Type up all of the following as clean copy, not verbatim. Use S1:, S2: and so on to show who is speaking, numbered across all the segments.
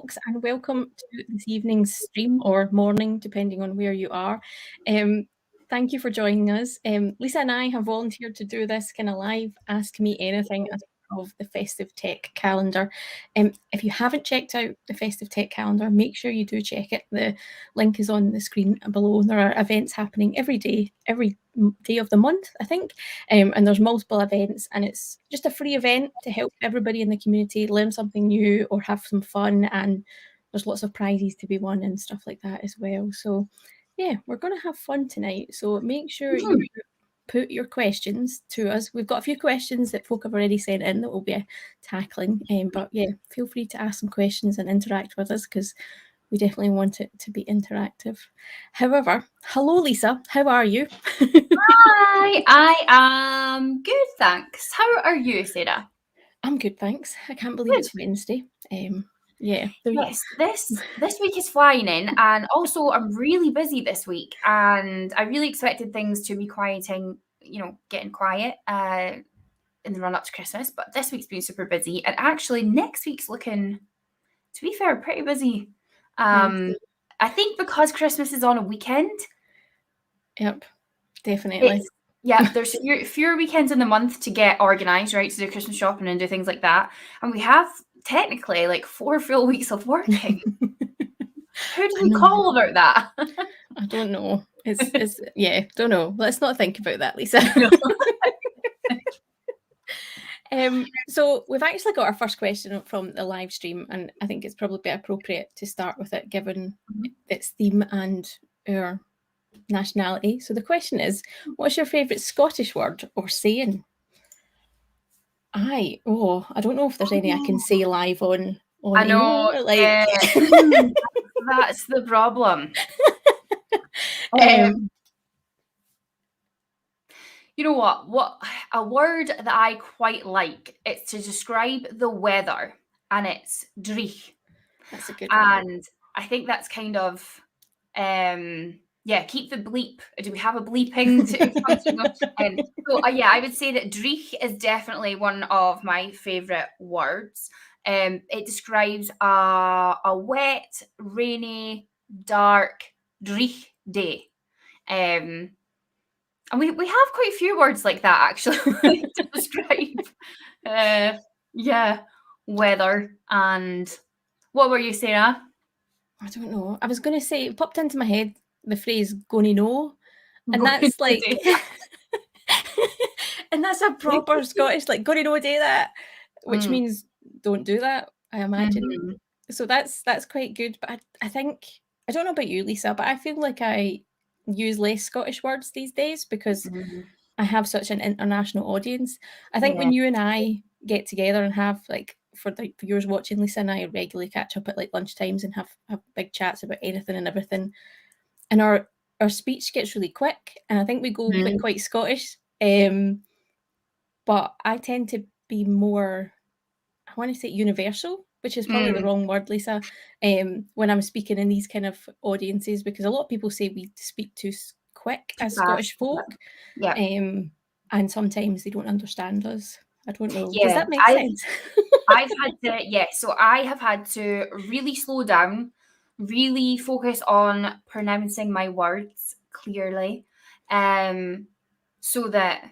S1: folks, and welcome to this evening's stream or morning, depending on where you are. Thank you for joining us. Lisa and I have volunteered to do this kind of live Ask Me Anything as part of the Festive Tech calendar. If you haven't checked out the Festive Tech calendar, make sure you do check it. The link is on the screen below. There are events happening every day of the month, I think, and there's multiple events, and it's just a free event to help everybody in the community learn something new or have some fun, and there's lots of prizes to be won and stuff like that as well. So yeah, we're going to have fun tonight, so make sure you put your questions to us. We've got a few questions that folk have already sent in that we'll be tackling, but yeah, feel free to ask some questions and interact with us, because we definitely want it to be interactive. However, hello Lisa, how are you?
S2: Hi, I am good, thanks. How are you, Sarah?
S1: I'm good, thanks. I can't believe it's Wednesday. Yeah.
S2: Yes, this week is flying in, and also I'm really busy this week, and I really expected things to be getting quiet in the run up to Christmas, but this week's been super busy, and actually next week's looking, to be fair, pretty busy. I think because Christmas is on a weekend.
S1: Yep, definitely.
S2: There's fewer weekends in the month to get organised, right, to do Christmas shopping and do things like that. And we have technically like 4 full weeks of working. Who do we call about that?
S1: I don't know. It's don't know. Let's not think about that, Lisa. So we've actually got our first question from the live stream, and I think it's probably appropriate to start with it given its theme and our nationality. So the question is, what's your favourite Scottish word or saying? I don't know if there's any I can say live on
S2: I know,
S1: air,
S2: that's the problem. You know what a word that I quite like, it's to describe the weather, and it's dreich.
S1: That's a good one.
S2: And I think that's kind of keep the bleep. Do we have a bleeping I would say that dreich is definitely one of my favorite words. It describes a wet, rainy, dark, dreich day. And we have quite a few words like that, actually, to describe weather. And what were you, Sarah?
S1: I don't know. I was going to say, it popped into my head the phrase "gonna know," and that's like, and that's a proper Scottish, like, "gonna know day that," which means don't do that, I imagine. So that's quite good. But I think, I don't know about you, Lisa, but I feel like I use less Scottish words these days because I have such an international audience. I think when you and I get together and have, like, for the viewers watching, Lisa and I regularly catch up at like lunchtimes and have big chats about anything and everything, and our speech gets really quick, and I think we go quite Scottish. But I tend to be more, I want to say universal, which is probably the wrong word, Lisa, when I'm speaking in these kind of audiences, because a lot of people say we speak too quick as Scottish folk, and sometimes they don't understand us. I don't know. Does that make sense?
S2: I have had to really slow down, really focus on pronouncing my words clearly, so that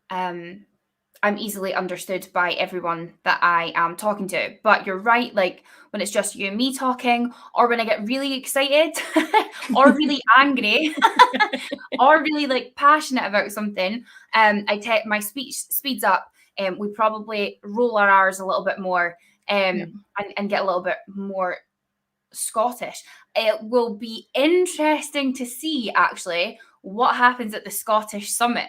S2: I'm easily understood by everyone that I am talking to. But you're right, like when it's just you and me talking, or when I get really excited or really angry or really like passionate about something, my speech speeds up, and we probably roll our R's a little bit more, and get a little bit more Scottish. It will be interesting to see actually what happens at the Scottish Summit.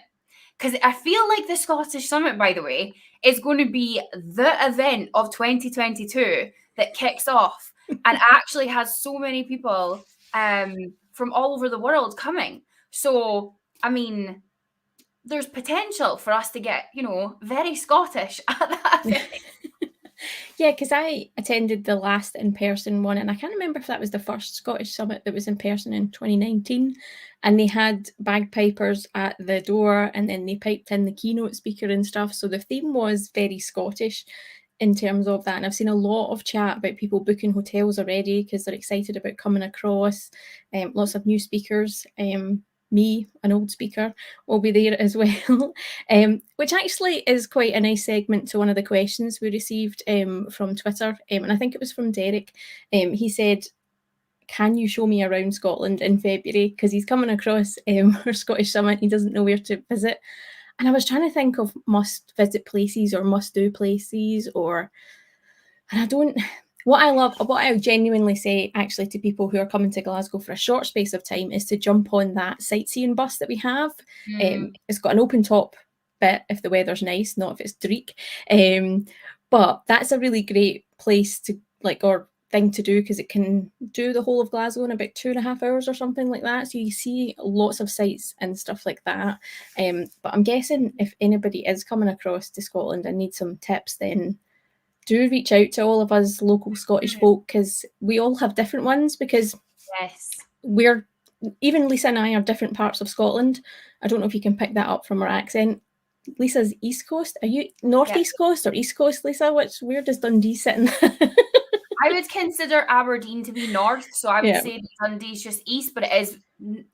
S2: Because I feel like the Scottish Summit, by the way, is going to be the event of 2022 that kicks off and actually has so many people from all over the world coming. So, I mean, there's potential for us to get, very Scottish at that event.
S1: Yeah, because I attended the last in-person one, and I can't remember if that was the first Scottish Summit that was in person in 2019, and they had bagpipers at the door, and then they piped in the keynote speaker and stuff, so the theme was very Scottish, in terms of that. And I've seen a lot of chat about people booking hotels already because they're excited about coming across. Lots of new speakers. Me, an old speaker, will be there as well, which actually is quite a nice segment to one of the questions we received from Twitter. And I think it was from Derek. He said, can you show me around Scotland in February? Because he's coming across our Scottish Summit. He doesn't know where to visit. And I was trying to think of must visit places or must do places, and I don't. What I genuinely say actually to people who are coming to Glasgow for a short space of time is to jump on that sightseeing bus that we have. It's got an open top bit if the weather's nice, not if it's dreek. But that's a really great place to or thing to do because it can do the whole of Glasgow in about 2.5 hours or something like that. So you see lots of sights and stuff like that. But I'm guessing if anybody is coming across to Scotland and needs some tips, then do reach out to all of us local Scottish folk because we all have different ones because we're, even Lisa and I are different parts of Scotland. I don't know if you can pick that up from our accent. Lisa's East Coast. Are you East Coast or East Coast, Lisa? Where does Dundee sit in?
S2: I would consider Aberdeen to be north, so I would say Dundee's just east, but it is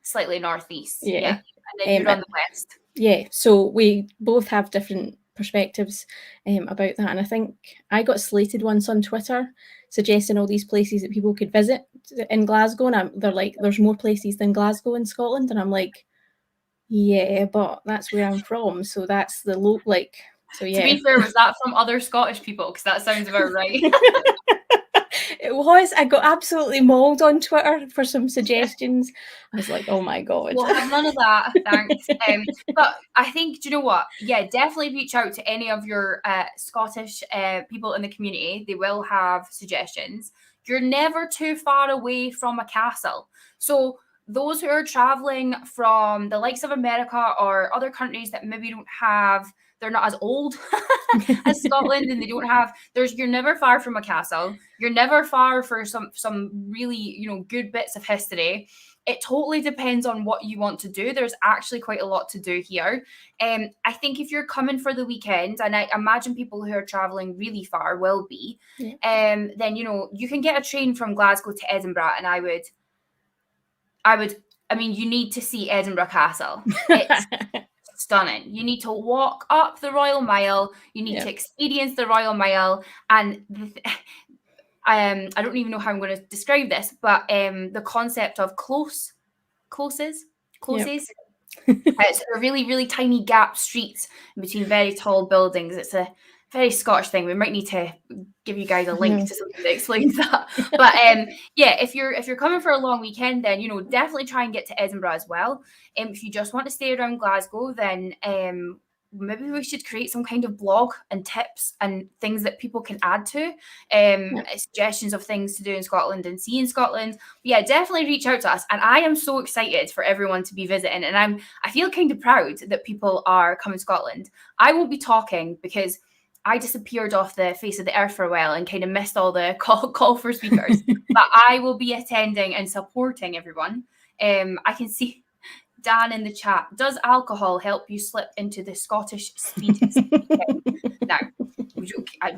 S2: slightly northeast. Yeah. And then you're on the west.
S1: Yeah, so we both have different perspectives about that. And I think I got slated once on Twitter suggesting all these places that people could visit in Glasgow. And they're like, there's more places than Glasgow in Scotland. And I'm like, yeah, but that's where I'm from. So that's the so yeah.
S2: To be fair, was that from other Scottish people? Because that sounds about right.
S1: It was. I got absolutely mauled on Twitter for some suggestions. I was like, oh my God.
S2: We'll have none of that, thanks. But I think, do you know what? Yeah, definitely reach out to any of your Scottish people in the community. They will have suggestions. You're never too far away from a castle. So those who are traveling from the likes of America or other countries that maybe don't have, they're not as old as Scotland, and they don't have, you're never far from a castle. You're never far for some really, good bits of history. It totally depends on what you want to do. There's actually quite a lot to do here. I think if you're coming for the weekend, and I imagine people who are traveling really far will be, then, you can get a train from Glasgow to Edinburgh, and I mean, you need to see Edinburgh Castle. It's stunning. You need to walk up the Royal Mile. You need to experience the Royal Mile. And I don't even know how I'm going to describe this, but the concept of closes. It's a really, really tiny gap streets between very tall buildings. It's a very Scottish thing. We might need to give you guys a link to something that explains that. But if you're coming for a long weekend, then definitely try and get to Edinburgh as well. If you just want to stay around Glasgow, then maybe we should create some kind of blog and tips and things that people can add to, suggestions of things to do in Scotland and see in Scotland. But yeah, definitely reach out to us. And I am so excited for everyone to be visiting. And I feel kind of proud that people are coming to Scotland. I won't be talking because I disappeared off the face of the earth for a while and kind of missed all the call for speakers. But I will be attending and supporting everyone. I can see Dan in the chat. Does alcohol help you slip into the Scottish speed? Now, we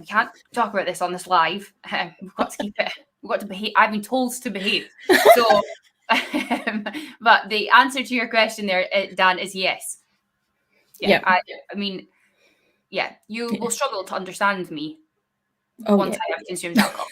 S2: can't talk about this on this live. We've got to keep it. We've got to behave. I've been told to behave. So, but the answer to your question there, Dan, is yes. Yeah. I mean, yeah, you will struggle to understand me once I have consumed alcohol.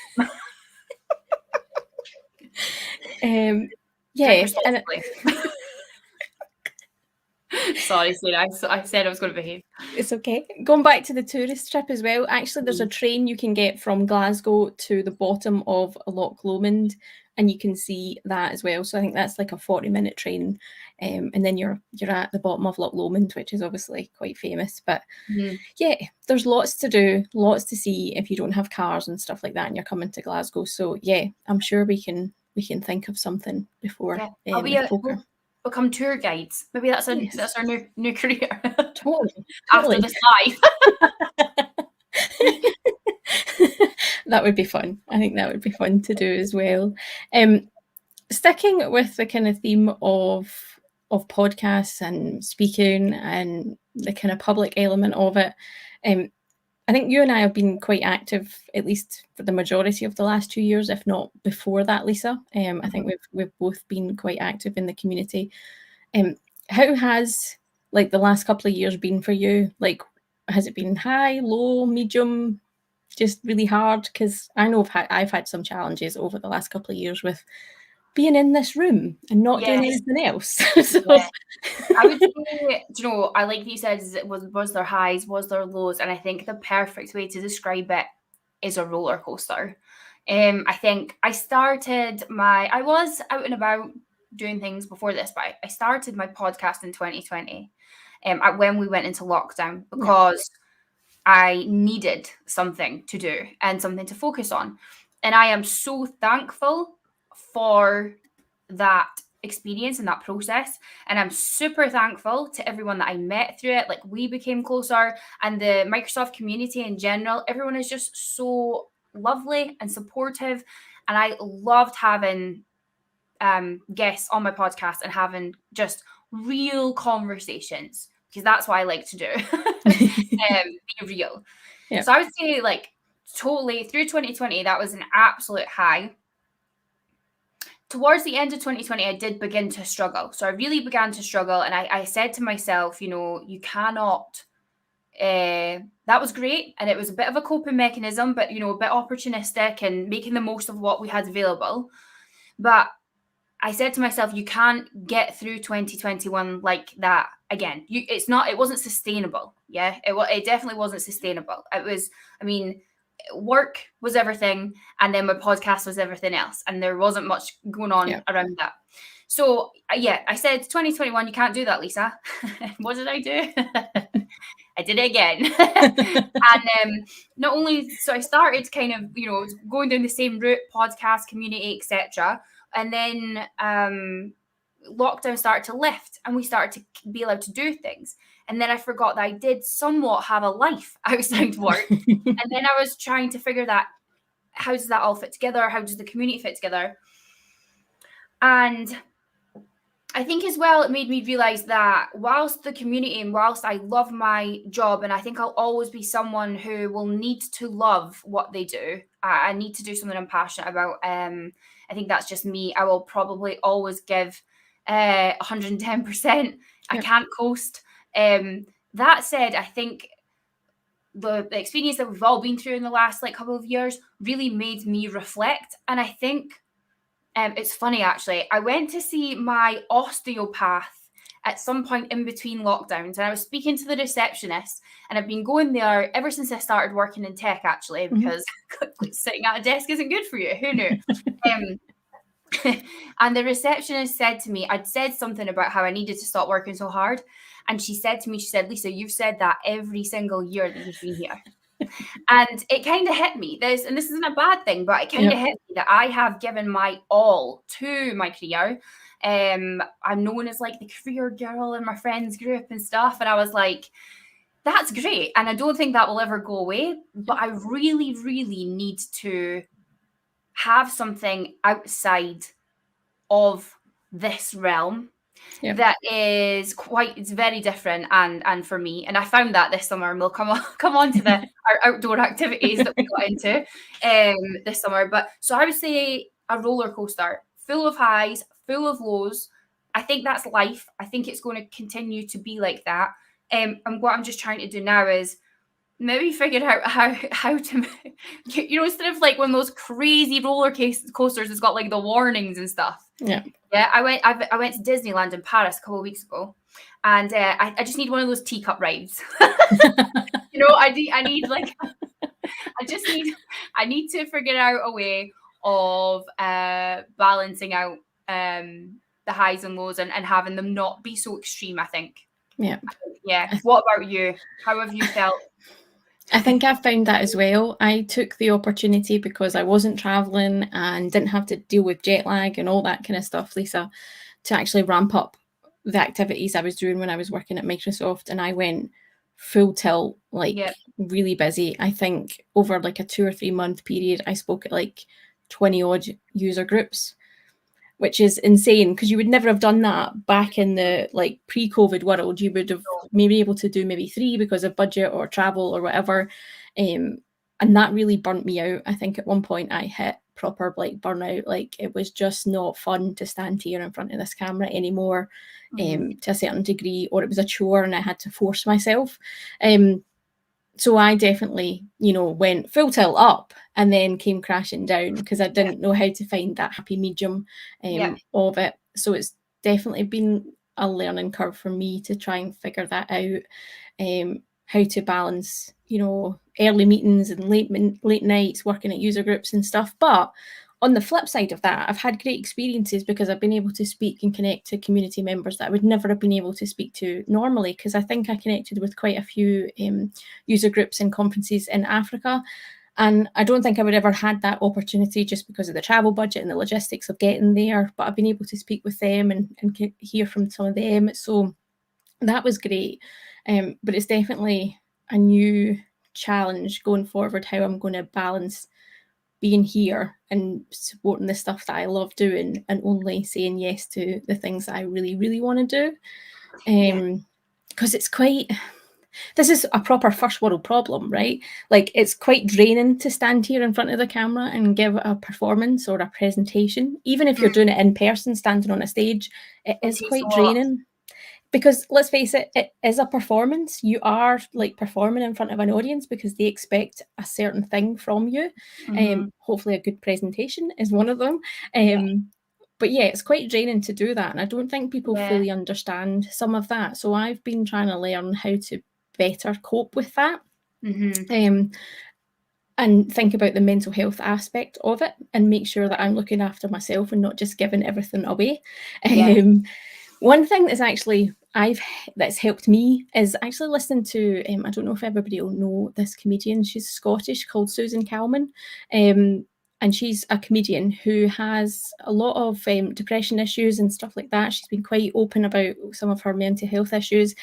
S2: Sorry, Sarah, I said I was going to behave.
S1: It's okay. Going back to the tourist trip as well, actually there's a train you can get from Glasgow to the bottom of Loch Lomond, and you can see that as well. So I think that's like a 40-minute train, and then you're at the bottom of Loch Lomond, which is obviously quite famous. But yeah, there's lots to do, lots to see if you don't have cars and stuff like that and you're coming to Glasgow. So yeah, I'm sure we can think of something before
S2: we'll become tour guides. Maybe that's our new career.
S1: Totally.
S2: After this live.
S1: That would be fun. I think that would be fun to do as well. Sticking with the kind of theme of podcasts and speaking and the kind of public element of it, I think you and I have been quite active, at least for the majority of the last 2 years, if not before that, Lisa. I think we've both been quite active in the community. How has like the last couple of years been for you? Like, has it been high, low, medium, just really hard? Because I know I've had some challenges over the last couple of years with being in this room and not doing
S2: Yes,
S1: anything else. So
S2: yeah. I would say, do you know, I like you said, was there highs, was there lows? And I think the perfect way to describe it is a roller coaster. I think I was out and about doing things before this, but I started my podcast in 2020, when we went into lockdown
S1: yeah,
S2: because I needed something to do and something to focus on. And I am so thankful for that experience and that process. And I'm super thankful to everyone that I met through it. Like, we became closer, and the Microsoft community in general, everyone is just so lovely and supportive. And I loved having guests on my podcast and having just real conversations, because that's what I like to do. Be real.
S1: yeah,
S2: So I would say, like, totally through 2020, that was an absolute high. Towards the end of 2020, I did begin to struggle. So I really began to struggle. And I said to myself, you cannot. That was great. And it was a bit of a coping mechanism, but, a bit opportunistic and making the most of what we had available. But I said to myself, you can't get through 2021 like that again. It wasn't sustainable. Yeah, it definitely wasn't sustainable. Work was everything, and then my podcast was everything else, and there wasn't much going on
S1: yeah.
S2: around that. So I said 2021, you can't do that, Lisa. What did I do? I did it again. And not only, so I started kind of, going down the same route, podcast, community, etc. And then lockdown started to lift, and we started to be allowed to do things. And then I forgot that I did somewhat have a life outside work. And then I was trying to figure that, how does that all fit together? How does the community fit together? And I think as well, it made me realize that whilst the community and whilst I love my job, and I think I'll always be someone who will need to love what they do, I need to do something I'm passionate about. I think that's just me. I will probably always give 110%. I
S1: Yep.
S2: can't coast. That said, I think the experience that we've all been through in the last couple of years really made me reflect. And I think it's funny, actually. I went to see my osteopath at some point in between lockdowns, and I was speaking to the receptionist, and I've been going there ever since I started working in tech, actually, because sitting at a desk isn't good for you. Who knew? And the receptionist said to me, I'd said something about how I needed to stop working so hard. And she said to me, Lisa, you've said that every single year that you've been here. And it kind of hit me. This isn't a bad thing, but it kind of hit me that I have given my all to my career. I'm known as the career girl in my friends group and stuff. And I was like, that's great. And I don't think that will ever go away. But I really, really need to have something outside of this realm that is it's very different and for me. And I found that this summer, and we'll come on to our outdoor activities that we got into this summer. But so I would say a roller coaster, full of highs, full of lows. I think that's life. I think it's going to continue to be like that. And what I'm just trying to do now is maybe figure out how to, instead of one of those crazy roller coasters, it's got the warnings and stuff. Yeah, I went to Disneyland in Paris a couple of weeks ago, and I just need one of those teacup rides. I need to figure out a way of balancing out the highs and lows and having them not be so extreme, I think. Yeah. What about you? How have you felt?
S1: I think I've found that as well. I took the opportunity because I wasn't traveling and didn't have to deal with jet lag and all that kind of stuff, Lisa, to actually ramp up the activities I was doing when I was working at Microsoft. And I went full tilt, really busy. I think over a 2 or 3 month period, I spoke at 20 odd user groups, which is insane because you would never have done that back in the pre-COVID world. You would have maybe able to do maybe 3 because of budget or travel or whatever. And that really burnt me out. I think at one point I hit proper like burnout. Like it was just not fun to stand here in front of this camera anymore, to a certain degree, or it was a chore and I had to force myself. So I definitely, went full tilt up and then came crashing down because I didn't know how to find that happy medium of it. So it's definitely been a learning curve for me to try and figure that out. How to balance, early meetings and late nights working at user groups and stuff. But on the flip side of that, I've had great experiences because I've been able to speak and connect to community members that I would never have been able to speak to normally, because I think I connected with quite a few user groups and conferences in Africa. And I don't think I would ever had that opportunity just because of the travel budget and the logistics of getting there. But I've been able to speak with them and hear from some of them. So that was great. But it's definitely a new challenge going forward, how I'm going to balance being here and supporting the stuff that I love doing and only saying yes to the things that I really, really want to do. Because this is a proper first world problem, right? Like it's quite draining to stand here in front of the camera and give a performance or a presentation. Even if you're doing it in person, standing on a stage, it is quite draining. Because let's face it, it is a performance. You are like performing in front of an audience because they expect a certain thing from you. Hopefully a good presentation is one of them. But yeah, it's quite draining to do that. And I don't think people fully understand some of that. So I've been trying to learn how to better cope with that. And think about the mental health aspect of it and make sure that I'm looking after myself and not just giving everything away. One thing that's helped me is actually listening to, I don't know if everybody will know this comedian. She's Scottish, called Susan Calman. And she's a comedian who has a lot of depression issues and stuff like that. She's been quite open about some of her mental health issues.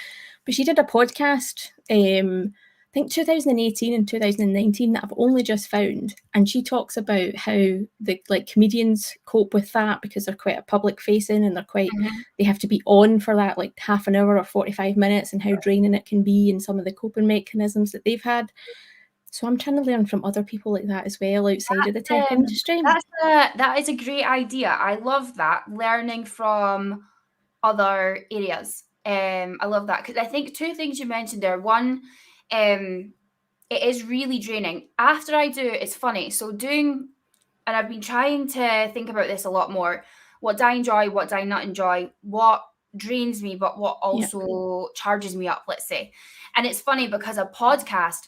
S1: But she did a podcast, I think 2018 and 2019, that I've only just found. And she talks about how the comedians cope with that because they're quite a public facing and they have to be on for that like half an hour or 45 minutes, and how draining it can be and some of the coping mechanisms that they've had. So I'm trying to learn from other people like that as well outside of the tech industry.
S2: That is a great idea. I love that, learning from other areas. I love that because I think two things you mentioned there. One, it is really draining. After I do, it's funny. So and I've been trying to think about this a lot more. What do I enjoy? What do I not enjoy? What drains me, but what also charges me up, let's say. And it's funny because a podcast,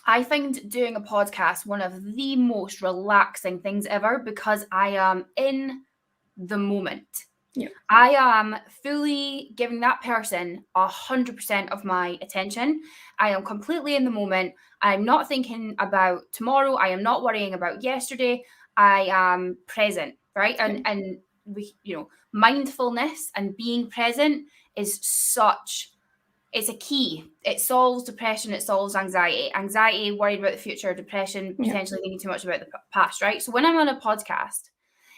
S2: I find doing a podcast one of the most relaxing things ever because I am in the moment. I am fully giving that person 100% of my attention. I am completely in the moment. I'm not thinking about tomorrow. I am not worrying about yesterday. I am present, right? And we, mindfulness and being present is it's a key. It solves depression. It solves anxiety, worried about the future, depression, potentially thinking too much about the past, right? So when I'm on a podcast,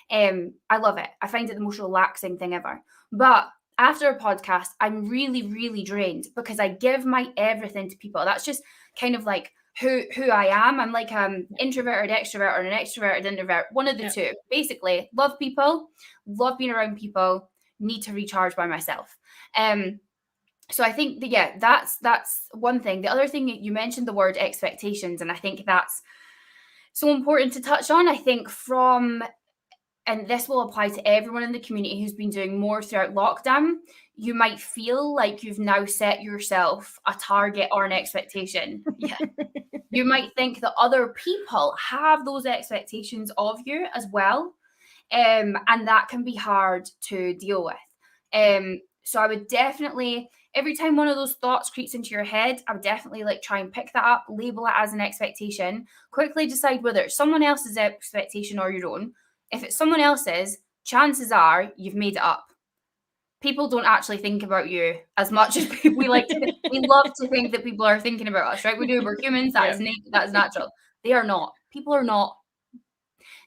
S2: I love it. I find it the most relaxing thing ever. But after a podcast, I'm really, really drained because I give my everything to people. That's just kind of like who I am. I'm like introverted extrovert or an extroverted introvert, one of the two. Basically, love people, love being around people, need to recharge by myself. So I think that's one thing. The other thing, you mentioned the word expectations, and I think that's so important to touch on. I think and this will apply to everyone in the community who's been doing more throughout lockdown, you might feel like you've now set yourself a target or an expectation. You might think that other people have those expectations of you as well. And that can be hard to deal with. So I would definitely, every time one of those thoughts creeps into your head, I would definitely try and pick that up, label it as an expectation, quickly decide whether it's someone else's expectation or your own. If it's someone else's, chances are you've made it up. People don't actually think about you as much as we like to. We love to think that people are thinking about us, right? We do. We're humans. That is natural. They are not. People are not.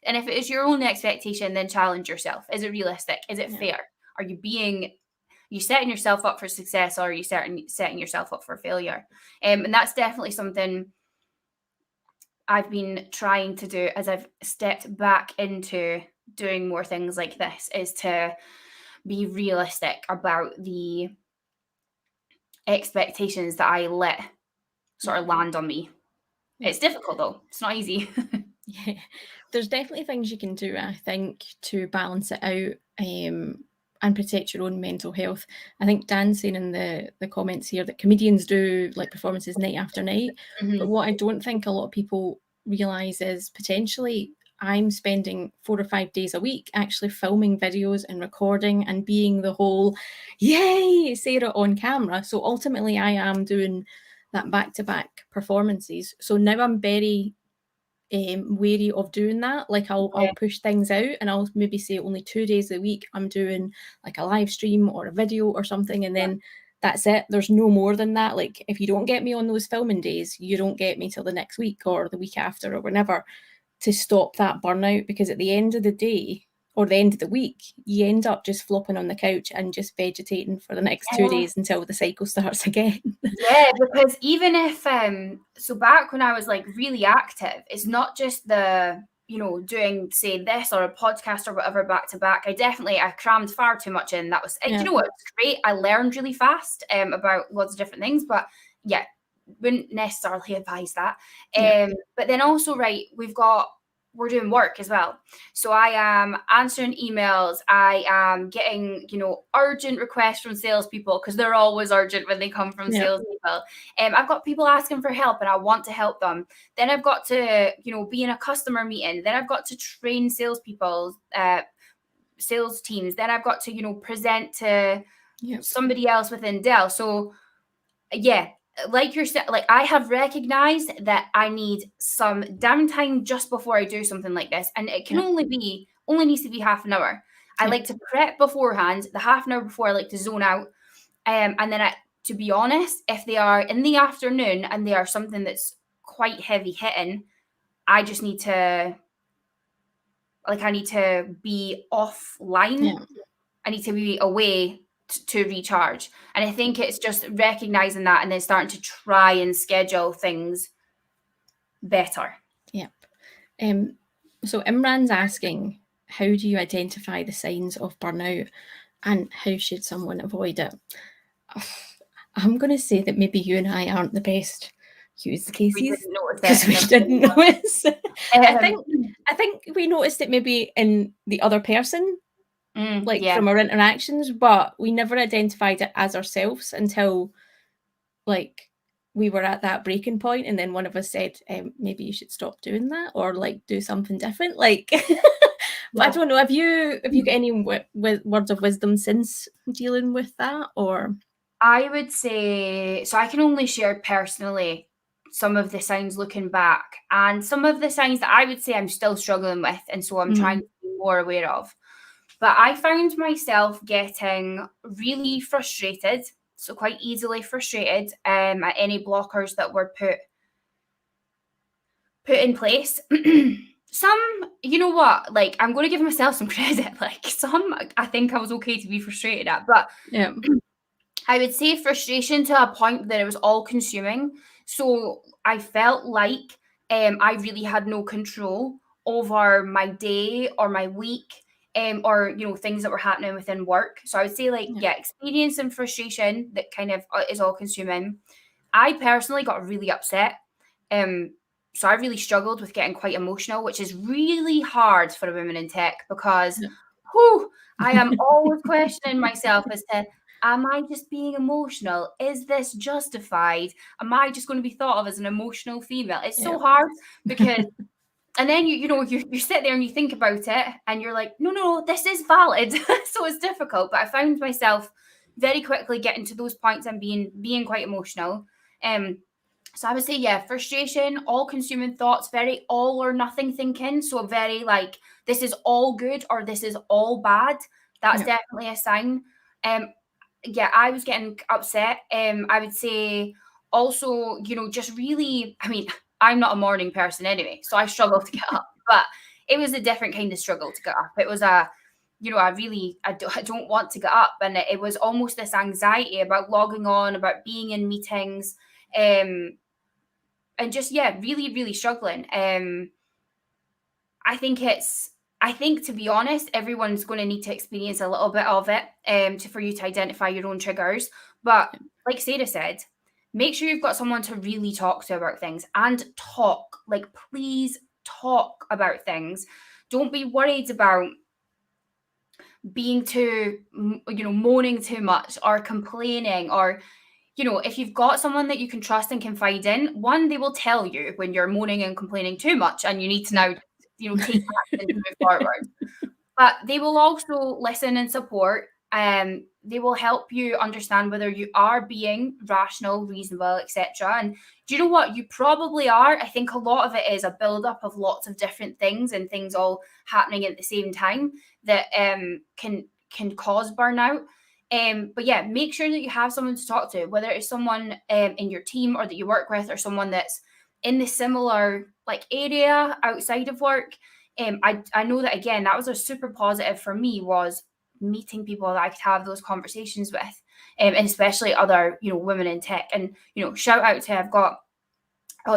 S2: And if it is your own expectation, then challenge yourself. Is it realistic? Is it fair? Are you setting yourself up for success, or are you setting yourself up for failure? And that's definitely something I've been trying to do as I've stepped back into doing more things like this is to be realistic about the expectations that I let sort of land on me.
S1: Yeah.
S2: It's difficult though. It's not easy.
S1: Yeah, there's definitely things you can do, I think, to balance it out and protect your own mental health. I think Dan's saying in the comments here that comedians do like performances night after night. But what I don't think a lot of people realise is potentially I'm spending 4 or 5 days a week actually filming videos and recording and being the whole, yay, Sarah on camera. So ultimately I am doing that back-to-back performances. So now I'm very wary of doing that. Like I'll push things out and I'll maybe say only 2 days a week I'm doing like a live stream or a video or something, and then that's it. There's no more than that. Like if you don't get me on those filming days, you don't get me till the next week or the week after or whenever, to stop that burnout. Because at the end of the day or the end of the week, you end up just flopping on the couch and just vegetating for the next 2 days until the cycle starts again.
S2: Yeah, because even if so back when I was like really active, it's not just the, doing say this or a podcast or whatever back to back. I crammed far too much in. That was do you know what? It was great. I learned really fast about lots of different things, but yeah, wouldn't necessarily advise that. But then also, right, we're doing work as well. So I am answering emails. I am getting, urgent requests from salespeople because they're always urgent when they come from salespeople. I've got people asking for help and I want to help them. Then I've got to, be in a customer meeting. Then I've got to train salespeople, sales teams. Then I've got to, present to somebody else within Dell. So yeah, like you're saying, like I have recognized that I need some downtime just before I do something like this, and it can only needs to be half an hour. I like to prep beforehand. The half an hour before, I like to zone out, and then to be honest, if they are in the afternoon and they are something that's quite heavy hitting, I just need to be offline. I need to be away to recharge. And I think it's just recognizing that and then starting to try and schedule things better.
S1: Yep. So Imran's asking, how do you identify the signs of burnout and how should someone avoid it? I'm going to say that maybe you and I aren't the best use cases because we didn't notice. I think we noticed it maybe in the other person, from our interactions, but we never identified it as ourselves until like we were at that breaking point, and then one of us said, maybe you should stop doing that or like do something different. Like, but I don't know. Have you got any words of wisdom since dealing with that? Or
S2: I would say, so I can only share personally some of the signs looking back and some of the signs that I would say I'm still struggling with, and so I'm trying to be more aware of. But I found myself getting really frustrated, so quite easily frustrated at any blockers that were put in place. Some, you know what, like I'm going to give myself some credit. Like some, I think I was okay to be frustrated at, but I would say frustration to a point that it was all consuming. So I felt like I really had no control over my day or my week. Or things that were happening within work. So I would say experience and frustration that kind of is all consuming. I personally got really upset. So I really struggled with getting quite emotional, which is really hard for a woman in tech because I am always questioning myself as to, am I just being emotional? Is this justified? Am I just going to be thought of as an emotional female? It's so hard because and then you sit there and you think about it and you're like, no, this is valid. So it's difficult. But I found myself very quickly getting to those points and being quite emotional. So I would say, frustration, all consuming thoughts, very all or nothing thinking. So very like, this is all good or this is all bad. That's definitely a sign. I was getting upset. I would say also, just really, I mean, I'm not a morning person anyway, so I struggle to get up, but it was a different kind of struggle to get up. It was I don't want to get up. And it was almost this anxiety about logging on, about being in meetings. and just, really, really struggling. I think, to be honest, everyone's going to need to experience a little bit of it for you to identify your own triggers. But like Sarah said, make sure you've got someone to really talk to about things, and talk. Like, please talk about things. Don't be worried about being too, moaning too much or complaining, or if you've got someone that you can trust and confide in, one, they will tell you when you're moaning and complaining too much and you need to now, take action to move forward. But they will also listen and support. They will help you understand whether you are being rational, reasonable, etc. And do you know what? You probably are. I think a lot of it is a build-up of lots of different things, and things all happening at the same time that can cause burnout. But yeah, make sure that you have someone to talk to, whether it's someone in your team or that you work with, or someone that's in the similar area outside of work. I know that, again, that was a super positive for me, was meeting people that I could have those conversations with, and especially other women in tech. And shout out to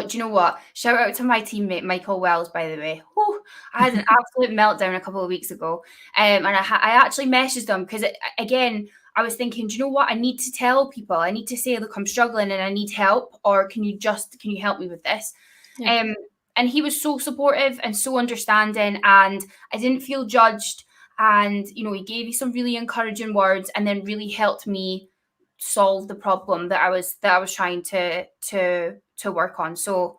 S2: do you know what? Shout out to my teammate Michael Wells, by the way. Whew, I had an absolute meltdown a couple of weeks ago, and I actually messaged him because, again, I was thinking, do you know what? I need to tell people. I need to say, look, I'm struggling and I need help, or can you help me with this?
S1: Yeah.
S2: And he was so supportive and so understanding, and I didn't feel judged. And he gave me some really encouraging words, and then really helped me solve the problem that I was trying to work on. So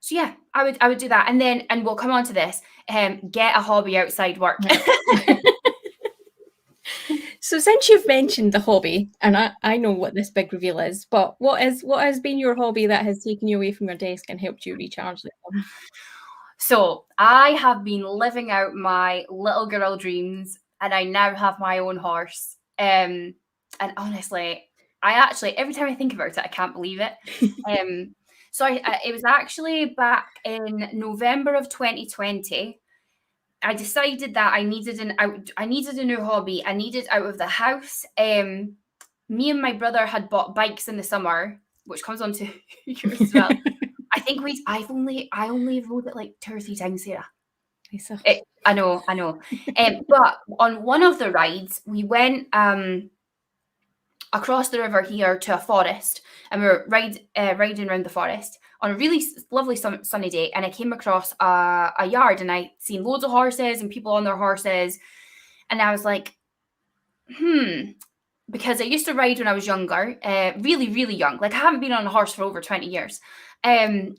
S2: yeah, I would do that. And we'll come on to this. Get a hobby outside work.
S1: So since you've mentioned the hobby, and I know what this big reveal is, but what has been your hobby that has taken you away from your desk and helped you recharge the home?
S2: So I have been living out my little girl dreams, and I now have my own horse. And honestly, every time I think about it, I can't believe it. So it was actually back in November of 2020. I decided that I needed a new hobby. I needed out of the house. Me and my brother had bought bikes in the summer, which comes on to yours as well. I think I only rode it like 2 or 3 times, Sarah. I know. But on one of the rides, we went across the river here to a forest, and we were riding around the forest on a really lovely sunny day. And I came across a yard, and I seen loads of horses and people on their horses, and I was like, because I used to ride when I was younger, really, really young. Like, I haven't been on a horse for over 20 years. But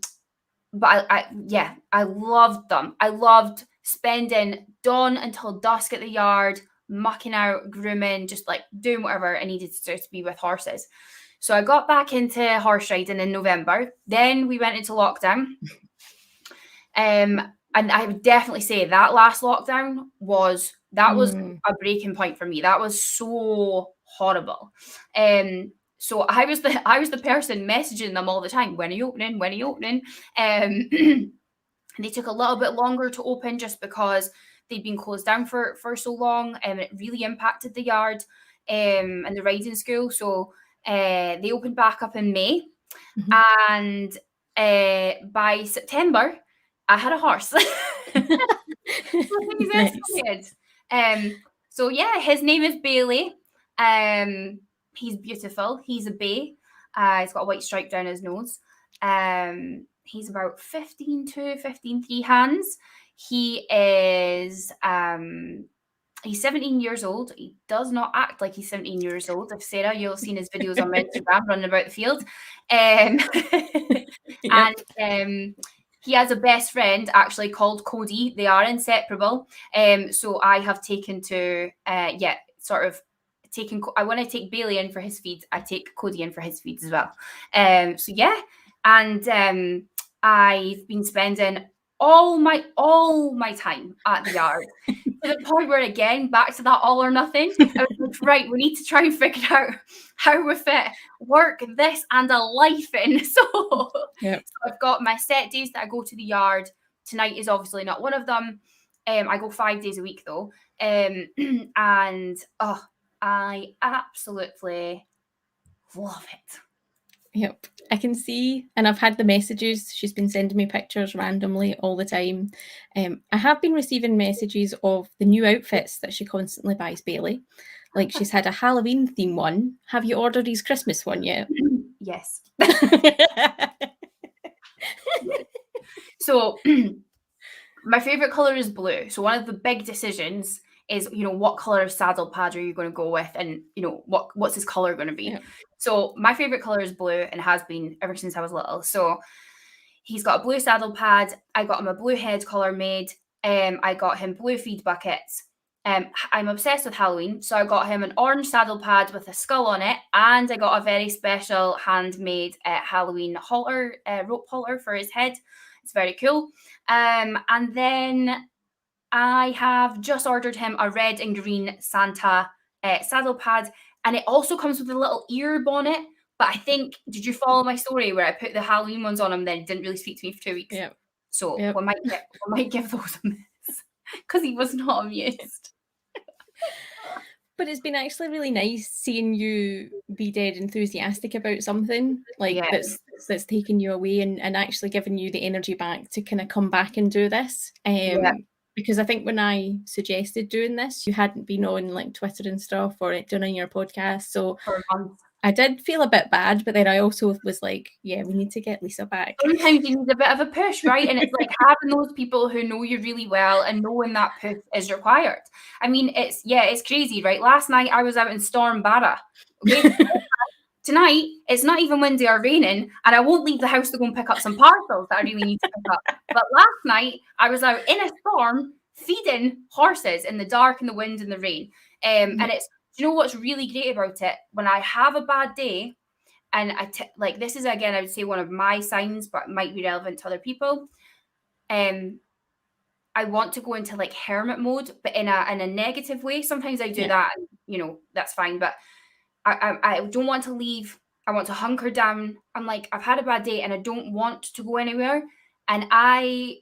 S2: I loved them. I loved spending dawn until dusk at the yard, mucking out, grooming, just like doing whatever I needed to be with horses. So I got back into horse riding in November. Then we went into lockdown. And I would definitely say that last lockdown was a breaking point for me. That was so horrible. So I was the person messaging them all the time. When are you opening? When are you opening? They took a little bit longer to open just because they'd been closed down for so long, and it really impacted the yard and the riding school. So they opened back up in May, and by September, I had a horse. So things escalated. So yeah, his name is Bailey. He's beautiful. He's a bay. He's got a white stripe down his nose. He's about 15.3 hands. He is he's 17 years old. He does not act like he's 17 years old. If Sarah, you'll have seen his videos on my Instagram running about the field. And he has a best friend actually called Cody. They are inseparable. So I have taken to when I take Bailey in for his feeds, I take Cody in for his feeds as well. So yeah, and I've been spending all my time at the yard, to the point where, again, back to that all or nothing. I was like, right, we need to try and figure out how we fit work, this, and a life in. So I've got my set days that I go to the yard. Tonight is obviously not one of them. I go 5 days a week though. And I absolutely love it.
S1: Yep. I can see, and I've had the messages. She's been sending me pictures randomly all the time. I have been receiving messages of the new outfits that she constantly buys Bailey. Like she's had a Halloween theme one. Have you ordered his Christmas one yet?
S2: Yes. So my favorite color is blue. So one of the big decisions is, what color of saddle pad are you going to go with, and what's his color going to be.
S1: Yeah.
S2: So my favorite color is blue and has been ever since I was little. So he's got a blue saddle pad. I got him a blue head collar made. I got him blue feed buckets. I'm obsessed with Halloween, so I got him an orange saddle pad with a skull on it, and I got a very special handmade Halloween halter, rope halter for his head. It's very cool. And then I have just ordered him a red and green Santa saddle pad, and it also comes with a little ear bonnet. But I think, did you follow my story where I put the Halloween ones on him, then he didn't really speak to me for 2 weeks?
S1: Yep.
S2: So
S1: Yep.
S2: we might give those a miss because he was not amused.
S1: But it's been actually really nice seeing you be dead enthusiastic about something like
S2: Yeah.
S1: that's taken you away and actually giving you the energy back to kind of come back and do this.
S2: Yeah.
S1: Because I think when I suggested doing this, you hadn't been on like Twitter and stuff or doing your podcast. So
S2: For a month.
S1: I did feel a bit bad, but then I also was like, yeah, we need to get Lisa back.
S2: Sometimes you need a bit of a push, right? And it's like having those people who know you really well and knowing that push is required. I mean, it's crazy, right? Last night I was out in Storm Barra. Okay. Tonight, it's not even windy or raining, and I won't leave the house to go and pick up some parcels that I really need to pick up. But last night, I was out in a storm feeding horses in the dark and the wind and the rain. And it's, do you know what's really great about it? When I have a bad day, and like this is again, I would say one of my signs, but it might be relevant to other people. I want to go into like hermit mode, but in a negative way. Sometimes I do that, and that's fine. But I don't want to leave. I want to hunker down. I'm like, I've had a bad day and I don't want to go anywhere. And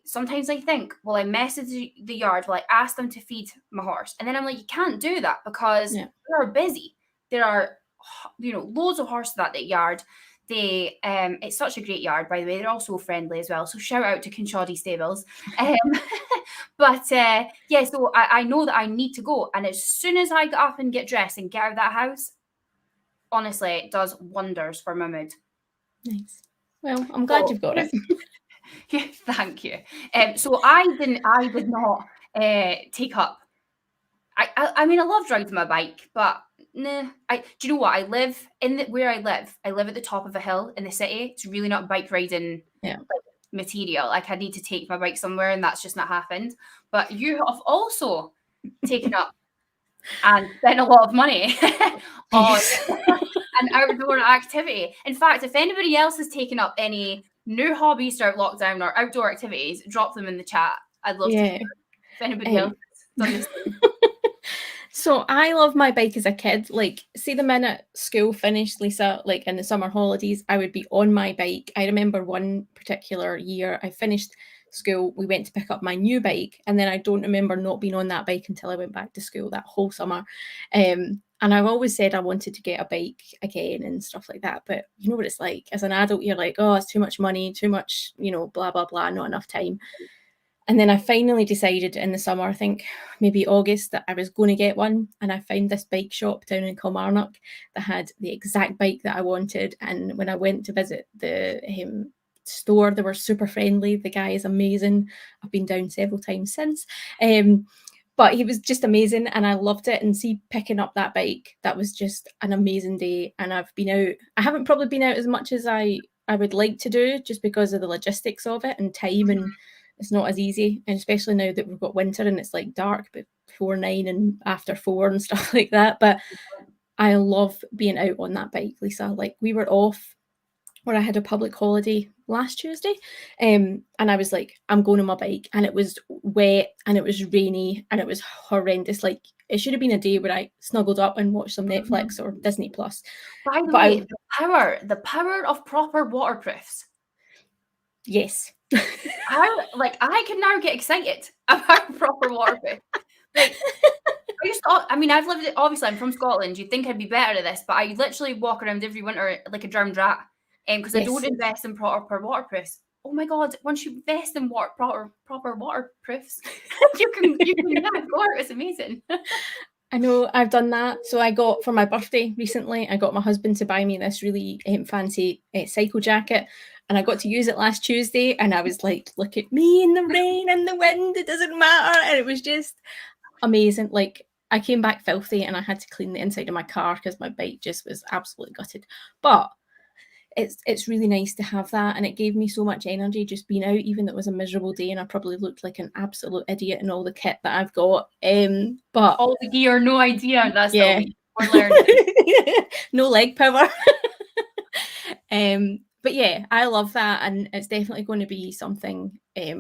S2: sometimes I think, well, I message the yard, well, I ask them to feed my horse. And then I'm like, you can't do that because they are busy. There are, loads of horses at that yard. It's such a great yard, by the way. They're also friendly as well. So shout out to Kinshaudi Stables. But so I know that I need to go. And as soon as I get up and get dressed and get out of that house, honestly, it does wonders for my mood.
S1: Nice. Well, I'm glad you've got it.
S2: Yeah, thank you. So I did not take up. I mean, I loved riding my bike, but nah. Do you know what? I live where I live. I live at the top of a hill in the city. It's really not bike riding material. Like I need to take my bike somewhere, and that's just not happened. But you have also taken up and spent a lot of money on an outdoor activity. In fact, if anybody else has taken up any new hobbies throughout lockdown or outdoor activities, drop them in the chat. I'd love to hear if anybody else has done this.
S1: So I love my bike as a kid. Like, see the minute school finished, Lisa, like in the summer holidays, I would be on my bike. I remember one particular year I finished school, we went to pick up my new bike, and then I don't remember not being on that bike until I went back to school that whole summer. And I've always said I wanted to get a bike again and stuff like that. But you know what it's like as an adult, you're like, oh, it's too much money, too much, blah, blah, blah, not enough time. And then I finally decided in the summer, I think maybe August, that I was going to get one. And I found this bike shop down in Kilmarnock that had the exact bike that I wanted. And when I went to visit the store, they were super friendly. The guy is amazing. I've been down several times since. But he was just amazing and I loved it. And see, picking up that bike, that was just an amazing day. And I've been out. I haven't probably been out as much as I would like to do just because of the logistics of it and time, and it's not as easy. And especially now that we've got winter and it's like dark before 9 and after 4 and stuff like that. But I love being out on that bike, Lisa. Like we were off where I had a public holiday last Tuesday. And I was like, I'm going on my bike. And it was wet and it was rainy and it was horrendous. Like it should have been a day where I snuggled up and watched some Netflix or Disney Plus.
S2: By the way, the power of proper waterproofs.
S1: Yes.
S2: I can now get excited about proper waterproof. Like I've lived it. Obviously, I'm from Scotland. You'd think I'd be better at this, but I literally walk around every winter like a drowned rat. because I don't invest in proper waterproofs. Oh my god! Once you invest in proper waterproofs, you can go out. It's amazing.
S1: I know, I've done that. So I got, for my birthday recently, I got my husband to buy me this really fancy cycle jacket, and I got to use it last Tuesday, and I was like, look at me in the rain and the wind, it doesn't matter. And it was just amazing. Like, I came back filthy and I had to clean the inside of my car because my bike just was absolutely gutted. But it's really nice to have that, and it gave me so much energy just being out, even though it was a miserable day and I probably looked like an absolute idiot in all the kit that I've got. But
S2: all the gear, no idea. That's
S1: yeah,
S2: we're learning.
S1: no leg power. But yeah, I love that, and it's definitely going to be something.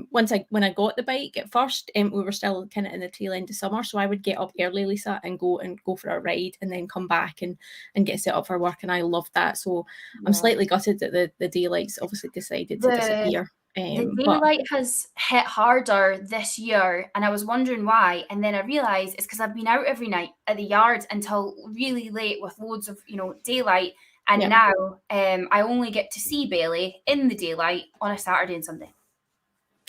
S1: When I got the bike at first, we were still kind of in the tail end of summer, so I would get up early, Lisa, and go for a ride, and then come back and get set up for work, and I loved that. So I'm slightly gutted that the daylight's obviously decided to disappear.
S2: The daylight has hit harder this year, and I was wondering why. And then I realised it's because I've been out every night at the yard until really late with loads of daylight. And now I only get to see Bailey in the daylight on a Saturday and Sunday.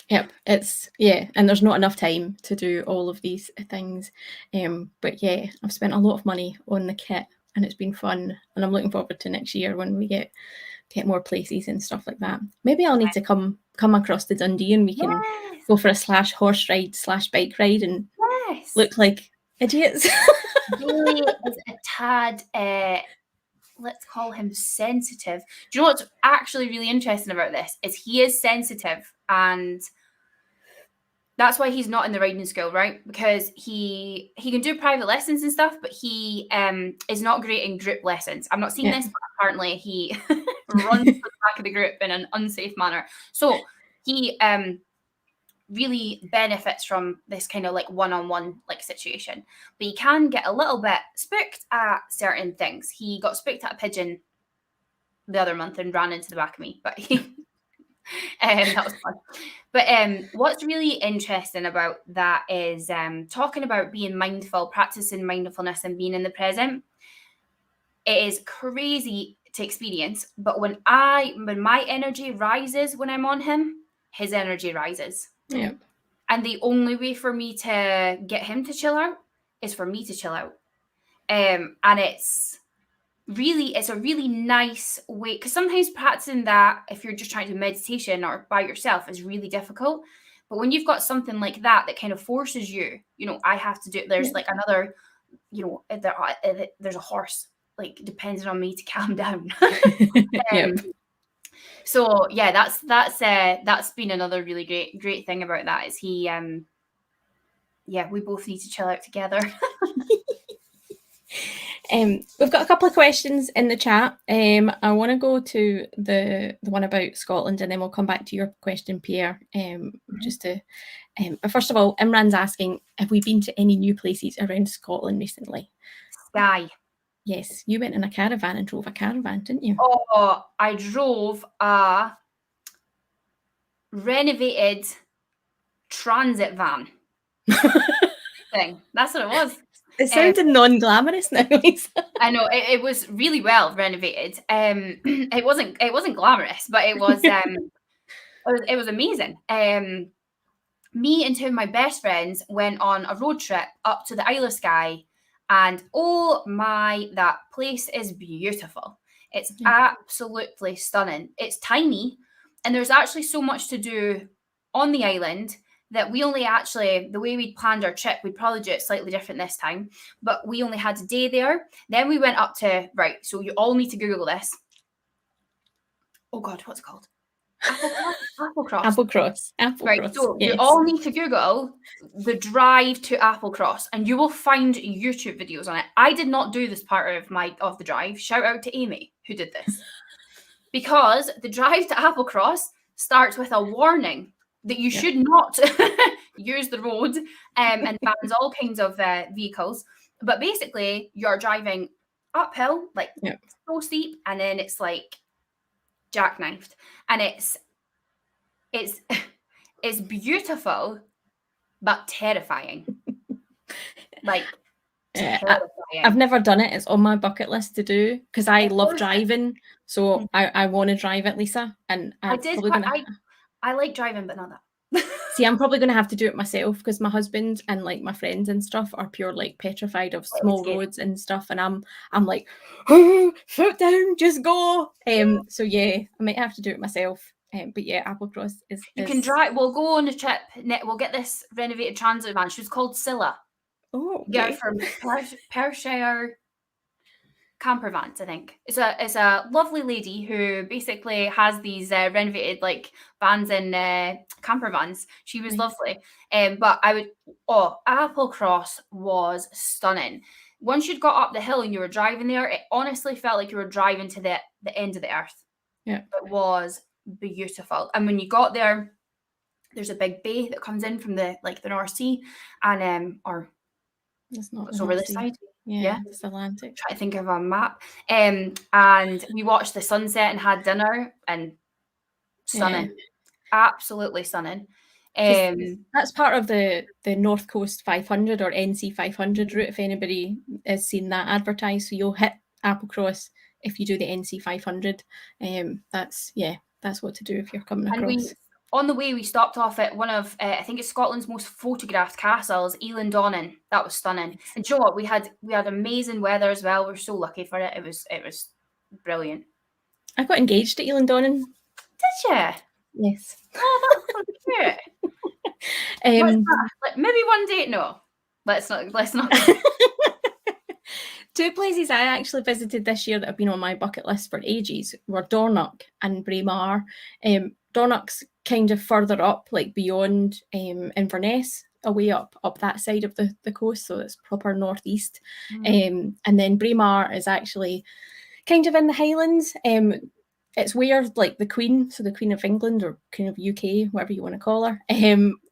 S1: Yep, and there's not enough time to do all of these things. But yeah, I've spent a lot of money on the kit, and it's been fun, and I'm looking forward to next year when we get more places and stuff like that. Maybe I'll need to come across to Dundee, and we can go for a /horse ride /bike ride and look like idiots.
S2: Bailey is a tad let's call him sensitive. Do you know what's actually really interesting about this is he is sensitive, and that's why he's not in the riding school, right? Because he can do private lessons and stuff, but he is not great in group lessons. I've not seen this, but apparently he runs to the back of the group in an unsafe manner. So he really benefits from this kind of like one-on-one like situation, but he can get a little bit spooked at certain things. He got spooked at a pigeon the other month and ran into the back of me, but that was fun. But what's really interesting about that is talking about being mindful, practicing mindfulness and being in the present. It is crazy to experience, but when my energy rises when I'm on him, his energy rises.
S1: Yeah.
S2: And the only way for me to get him to chill out is for me to chill out. And it's a really nice way, because sometimes practicing that, if you're just trying to do meditation or by yourself, is really difficult. But when you've got something like that kind of forces you, I have to do it. There's like another, there's a horse like depending on me to calm down. So yeah, that's been another really great thing about that is he, we both need to chill out together.
S1: We've got a couple of questions in the chat. I want to go to the one about Scotland, and then we'll come back to your question, Pierre. Just to, but first of all, Imran's asking, have we been to any new places around Scotland recently?
S2: Skye.
S1: Yes, you went in a caravan and drove a caravan, didn't you?
S2: Oh, I drove a renovated transit van thing. That's what it was.
S1: It sounded non-glamorous now, Lisa.
S2: I know it was really well renovated. It wasn't glamorous, but it was it was amazing. Me and two of my best friends went on a road trip up to the Isle of Skye. And oh my, that place is beautiful. It's absolutely stunning. It's tiny, and there's actually so much to do on the island that we only the way we planned our trip, we'd probably do it slightly different this time, but we only had a day there. Then we went up to, so you all need to Google this. Oh God, what's it called? Applecross. Right, so you all need to Google the drive to Applecross, and you will find YouTube videos on it. I did not do this part of the drive. Shout out to Amy who did this, because the drive to Applecross starts with a warning that you should not use the road, and bans all kinds of vehicles. But basically, you're driving uphill, like so steep, and then it's like jackknifed, and it's beautiful but terrifying. Terrifying.
S1: I've never done it. It's on my bucket list to do because I love driving, So I want to drive it, Lisa, and
S2: I
S1: I'm
S2: did
S1: probably
S2: quite.
S1: gonna
S2: I like driving, but not that.
S1: see. I'm probably gonna have to do it myself because my husband and like my friends and stuff are pure like petrified of
S2: It's
S1: small
S2: scary.
S1: roads and stuff, and I'm like, oh, foot down, just go. So yeah, I might have to do it myself. But yeah, Applecross is
S2: You can drive. We'll go on a trip. We'll get this renovated transit van. She was called Scylla.
S1: oh,
S2: Get her
S1: okay.
S2: from Perthshire camper vans, I think. It's a lovely lady who basically has these renovated like vans and camper vans. She was
S1: Nice.
S2: lovely. But Applecross was stunning. Once you'd got up the hill and you were driving there, it honestly felt like you were driving to the end of the earth.
S1: Yeah.
S2: It was beautiful. And when you got there, there's a big bay that comes in from the North Sea, and or
S1: It's not the
S2: it's over
S1: North
S2: this
S1: Sea.
S2: side.
S1: Yeah,
S2: Yeah,
S1: it's Atlantic.
S2: try to think of a map. And we watched the sunset and had dinner, and
S1: Yeah.
S2: stunning, absolutely stunning.
S1: Because
S2: Um,
S1: that's part of the North Coast 500 or NC 500 route. If anybody has seen that advertised, so you'll hit Applecross if you do the NC 500. That's what to do if you're coming
S2: and we
S1: across.
S2: on the way we stopped off at one of I think it's Scotland's most photographed castles, Elan Donnan. That was stunning. And do you know what? We had amazing weather as well. We're so lucky for it. It was brilliant.
S1: I got engaged at Donnan.
S2: Did you?
S1: Yes.
S2: Oh, that's so cute. Maybe one day. No, let's not. Let's not.
S1: Two places I actually visited this year that have been on my bucket list for ages were Dornoch and Braemar. Dornoch's kind of further up, like beyond Inverness, away up that side of the coast, so it's proper northeast. And then Braemar is actually kind of in the Highlands. It's where like the Queen, so the Queen of England or Queen of UK, whatever you want to call her,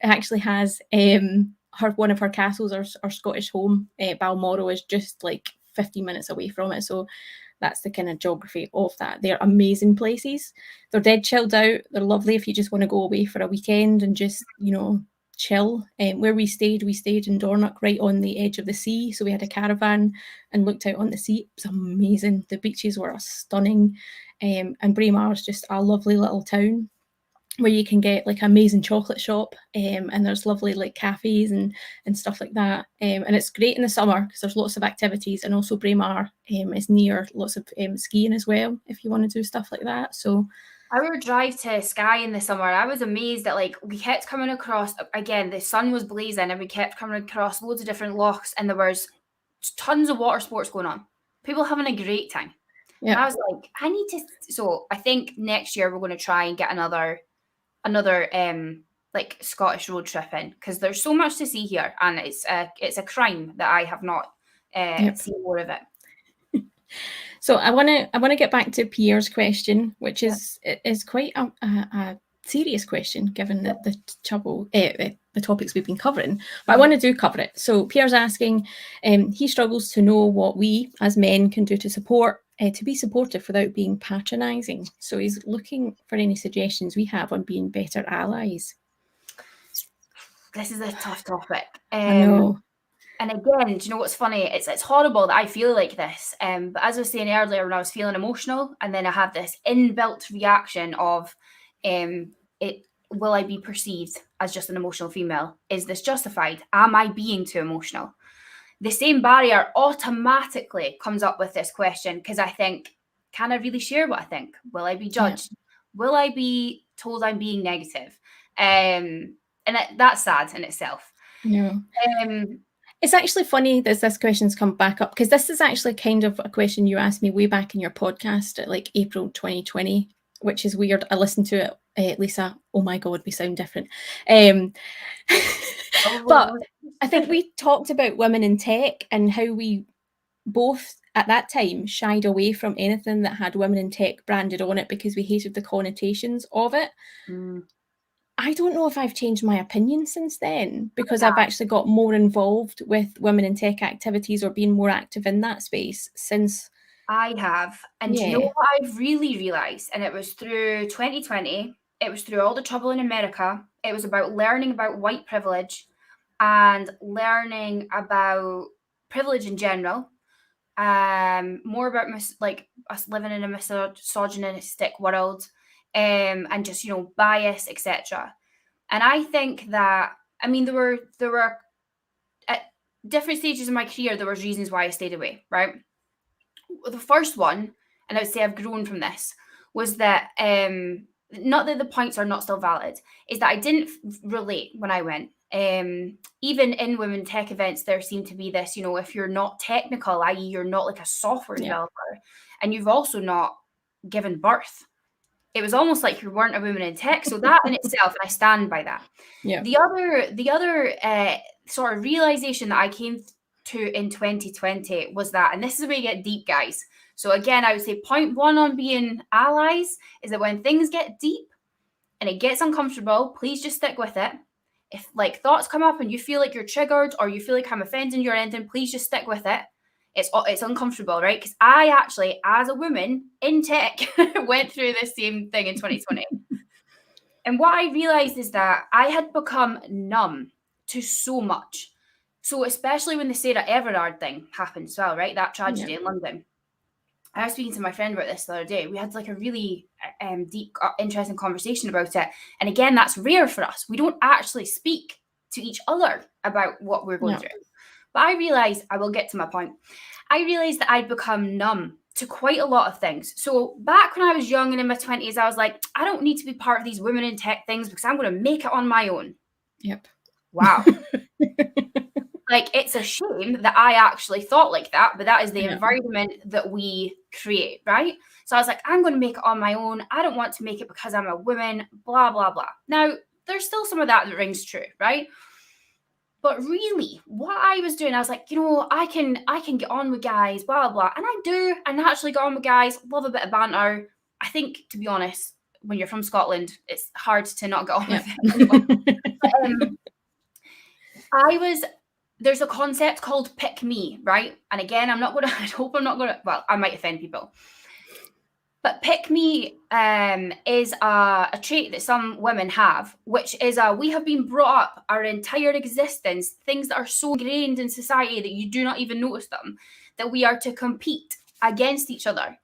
S1: actually has one of her castles or Scottish home. Balmoral is just like 15 minutes away from it, so that's the kind of geography of that. They're amazing places. They're dead chilled out. They're lovely if you just want to go away for a weekend and just chill. Where we stayed in Dornoch, right on the edge of the sea. So we had a caravan and looked out on the sea. It was amazing. The beaches were stunning. And Braemar is just a lovely little town where you can get like amazing chocolate shop, and there's lovely like cafes and stuff like that. And it's great in the summer because there's lots of activities, and also Braemar is near lots of skiing as well if you want to do stuff like that. So
S2: our drive to Skye in the summer, I was amazed that we kept coming across, again, the sun was blazing and we kept coming across loads of different lochs and there was tons of water sports going on. People having a great time.
S1: yeah.
S2: And I was like, so I think next year we're going to try and get another Scottish road trip in because there's so much to see here and it's a crime that I have not seen more of it.
S1: So I want to get back to Pierre's question, which is quite a serious question given the topics we've been covering. But I want to cover it. So Pierre's asking, he struggles to know what we as men can do to be supportive without being patronising. So he's looking for any suggestions we have on being better allies.
S2: This is a tough topic.
S1: I know.
S2: And again, do you know what's funny? It's horrible that I feel like this. But as I was saying earlier, when I was feeling emotional, and then I have this inbuilt reaction of, will I be perceived as just an emotional female? Is this justified? Am I being too emotional? The same barrier automatically comes up with this question because I think, can I really share what I think? Will I be judged? Yeah. Will I be told I'm being negative? And that's sad in itself.
S1: Yeah. It's actually funny that this question's come back up because this is actually kind of a question you asked me way back in your podcast at like April 2020, which is weird. I listened to it, Lisa. Oh my God, we sound different. But I think we talked about women in tech and how we both at that time shied away from anything that had women in tech branded on it because we hated the connotations of it. I don't know if I've changed my opinion since then because I've actually got more involved with women in tech activities or being more active in that space since.
S2: I have. And do you know what I've really realised? And it was through 2020. It was through all the trouble in America. It was about learning about white privilege and learning about privilege in general. more about like us living in a misogynistic world, and just bias, etc. And I think that, I mean, there were at different stages of my career there was reasons why I stayed away, right? The first one, and I would say I've grown from this, was that not that the points are not still valid, is that I didn't relate when I went. Even in women tech events, there seemed to be this, if you're not technical, i.e., you're not like a software
S1: Yeah.
S2: developer, and you've also not given birth, it was almost like you weren't a woman in tech. So that in itself, and I stand by that.
S1: Yeah.
S2: The other sort of realization that I came to in 2020 was that, and this is where you get deep, guys. So again, I would say point one on being allies is that when things get deep and it gets uncomfortable, please just stick with it. If like thoughts come up and you feel like you're triggered or you feel like I'm offending you or anything, please just stick with it. It's uncomfortable, right? Because I actually, as a woman in tech, went through the same thing in 2020. And what I realized is that I had become numb to so much. So especially when the Sarah Everard thing happened as well, right? That tragedy in London. I was speaking to my friend about this the other day. We had like a really deep, interesting conversation about it. And again, that's rare for us. We don't actually speak to each other about what we're going through. But I realized, I will get to my point. I realized that I'd become numb to quite a lot of things. So back when I was young and in my 20s, I was like, I don't need to be part of these women in tech things because I'm going to make it on my own.
S1: Yep.
S2: Wow. Like, it's a shame that I actually thought like that, but that is the environment that we create, right? So I was like, I'm going to make it on my own. I don't want to make it because I'm a woman, blah, blah, blah. Now, there's still some of that rings true, right? But really, what I was doing, I was like, I can get on with guys, blah, blah, blah. And I do. I naturally get on with guys, love a bit of banter. I think, to be honest, when you're from Scotland, it's hard to not get on with it. There's a concept called pick me, right? And again, I hope I'm not going to, well, I might offend people. But pick me is a trait that some women have, which is we have been brought up our entire existence, things that are so ingrained in society that you do not even notice them, that we are to compete against each other.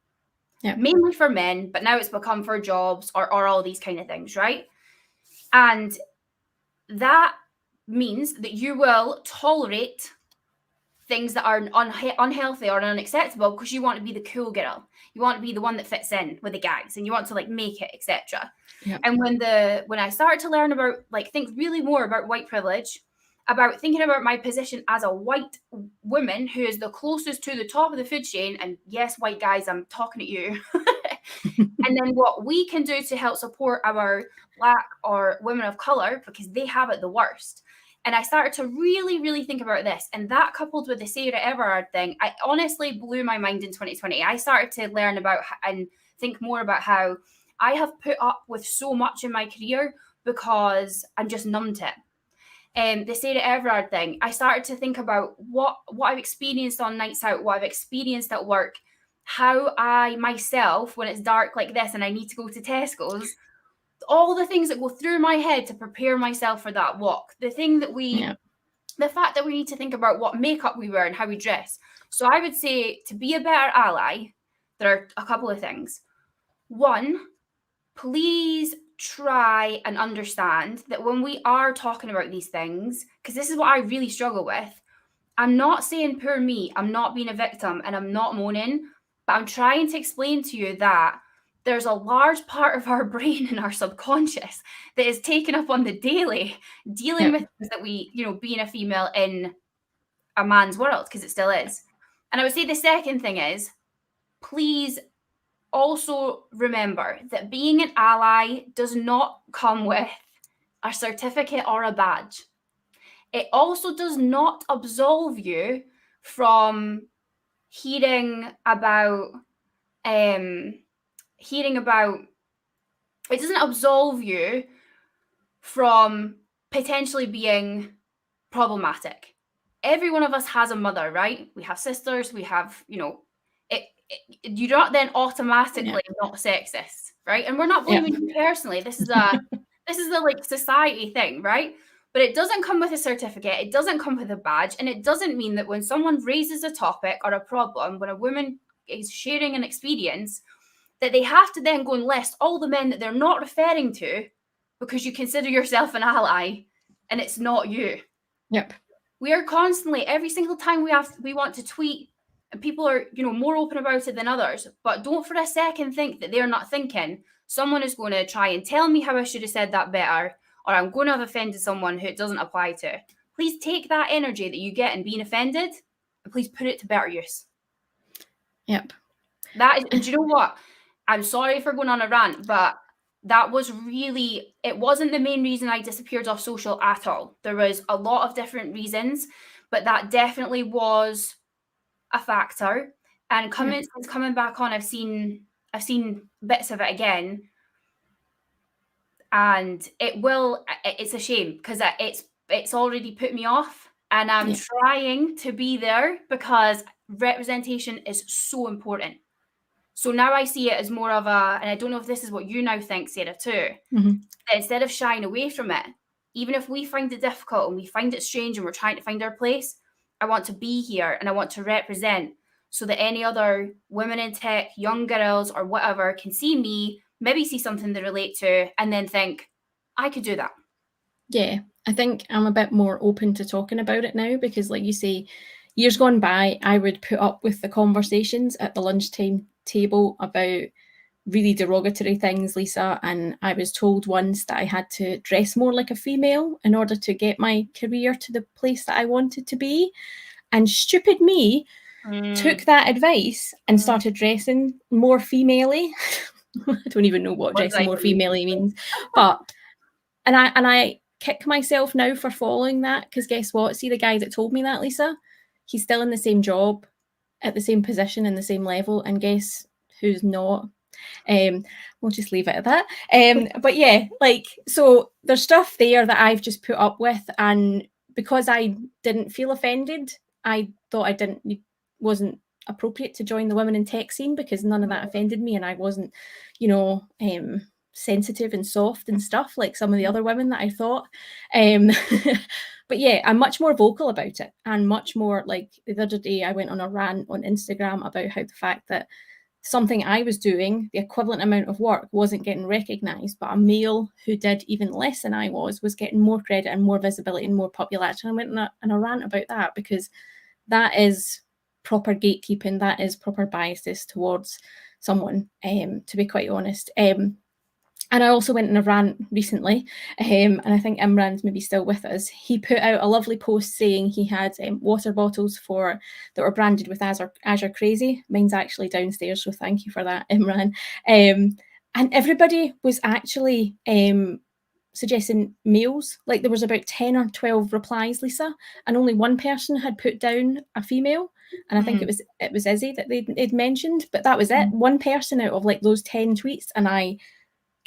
S2: Yeah. Mainly for men, but now it's become for jobs or all these kind of things, right? And that means that you will tolerate things that are unhealthy or unacceptable because you want to be the cool girl. You want to be the one that fits in with the guys and you want to like make it, etc. Yep. And when I started to learn about think really more about white privilege, about thinking about my position as a white woman who is the closest to the top of the food chain, and yes, white guys, I'm talking at you. And then what we can do to help support our Black or women of color, because they have it the worst. And I started to really, really think about this. And that coupled with the Sarah Everard thing, I honestly blew my mind in 2020. I started to learn about and think more about how I have put up with so much in my career because I'm just numb to it. The Sarah Everard thing, I started to think about what I've experienced on nights out, what I've experienced at work, how I myself, when it's dark like this and I need to go to Tesco's, all the things that go through my head to prepare myself for that walk. The fact that we need to think about what makeup we wear and how we dress. So I would say to be a better ally, there are a couple of things. One, please try and understand that when we are talking about these things, because this is what I really struggle with, I'm not saying poor me, I'm not being a victim and I'm not moaning, but I'm trying to explain to you that there's a large part of our brain and our subconscious that is taken up on the daily dealing with things that we, being a female in a man's world, because it still is. And I would say the second thing is, please also remember that being an ally does not come with a certificate or a badge. It also does not absolve you from hearing about it doesn't absolve you from potentially being problematic. Every one of us has a mother, right? We have sisters, we have, you're not then automatically not sexist, right? And we're not blaming you personally. This is a society thing, right? But it doesn't come with a certificate, it doesn't come with a badge, and it doesn't mean that when someone raises a topic or a problem, when a woman is sharing an experience, that they have to then go and list all the men that they're not referring to because you consider yourself an ally and it's not you.
S1: Yep.
S2: We are constantly, every single time we want to tweet, and people are, more open about it than others, but don't for a second think that they're not thinking someone is going to try and tell me how I should have said that better, or I'm going to have offended someone who it doesn't apply to. Please take that energy that you get in being offended and please put it to better use.
S1: Yep.
S2: And do you know what? I'm sorry for going on a rant, but that was really, it wasn't the main reason I disappeared off social at all. There was a lot of different reasons, but that definitely was a factor. And since coming back on, I've seen bits of it again. And it's a shame because it's already put me off, and I'm trying to be there because representation is so important. So now I see it as more of and I don't know if this is what you now think, Sarah, too, that instead of shying away from it, even if we find it difficult and we find it strange and we're trying to find our place, I want to be here and I want to represent so that any other women in tech, young girls or whatever can see me, maybe see something they relate to, and then think, I could do that.
S1: Yeah, I think I'm a bit more open to talking about it now because, like you say, years gone by, I would put up with the conversations at the lunchtime table about really derogatory things, Lisa, and I was told once that I had to dress more like a female in order to get my career to the place that I wanted to be. And stupid me took that advice and started dressing more female-y. I don't even know what dressing more female-y means, but and I kick myself now for following that because guess what? See the guy that told me that, Lisa? He's still in the same job, at the same position, in the same level, and guess who's not? We'll just leave it at that. But yeah, so there's stuff there that I've just put up with, and because I didn't feel offended, I thought wasn't appropriate to join the women in tech scene because none of that offended me, and I wasn't, sensitive and soft and stuff like some of the other women that I thought. But yeah, I'm much more vocal about it, and much more like the other day I went on a rant on Instagram about how the fact that something I was doing, the equivalent amount of work, wasn't getting recognised, but a male who did even less than I was getting more credit and more visibility and more popularity. And I went on a rant about that because that is proper gatekeeping, that is proper biases towards someone, to be quite honest. And I also went in a rant recently, and I think Imran's maybe still with us. He put out a lovely post saying he had water bottles that were branded with Azure Crazy. Mine's actually downstairs, so thank you for that, Imran. And everybody was actually suggesting males. Like there was about 10 or 12 replies, Lisa, and only one person had put down a female. And I think it was Izzy that they'd mentioned, but that was it. One person out of like those 10 tweets, and I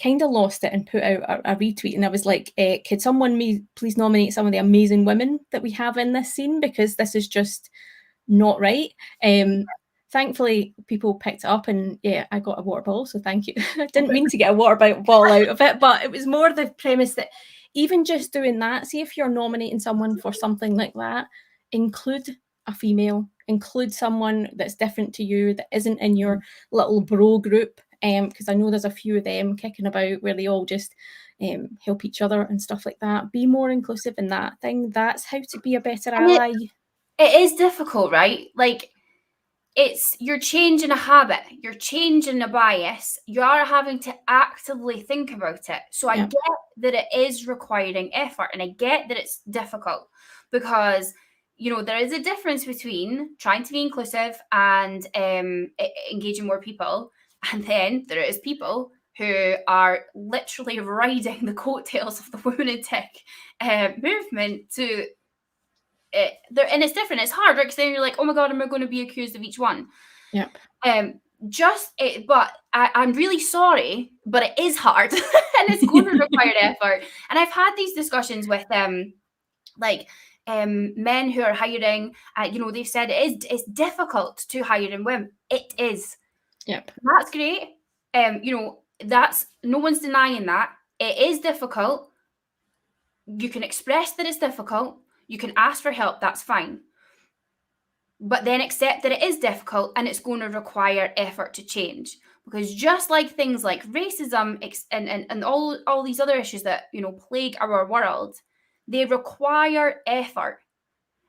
S1: kind of lost it and put out a retweet, and I was like, could someone please nominate some of the amazing women that we have in this scene, because this is just not right. Thankfully people picked it up, and yeah, I got a water bottle, so thank you. I didn't mean to get a water bottle out of it, but it was more the premise that even just doing that, see if you're nominating someone for something like that, include a female, include someone that's different to you, that isn't in your little bro group, because I know there's a few of them kicking about where they all just help each other and stuff like that. Be more inclusive in that thing. That's how to be a better ally.
S2: It is difficult, right? Like, you're changing a habit, you're changing a bias, you are having to actively think about it. So I get that it is requiring effort, and I get that it's difficult because there is a difference between trying to be inclusive and engaging more people, and then there is people who are literally riding the coattails of the women in tech movement to and it's different. It's hard, right? Because then you're like, oh my god, am I going to be accused of each one?
S1: Yep.
S2: But I'm really sorry, but it is hard, and it's going to require effort. And I've had these discussions with men who are hiring. They've said it's difficult to hire in women. It is.
S1: Yep.
S2: That's great. That's no one's denying that. It is difficult. You can express that it's difficult. You can ask for help. That's fine. But then accept that it is difficult and it's going to require effort to change. Because just like things like racism and all these other issues that, plague our world, they require effort.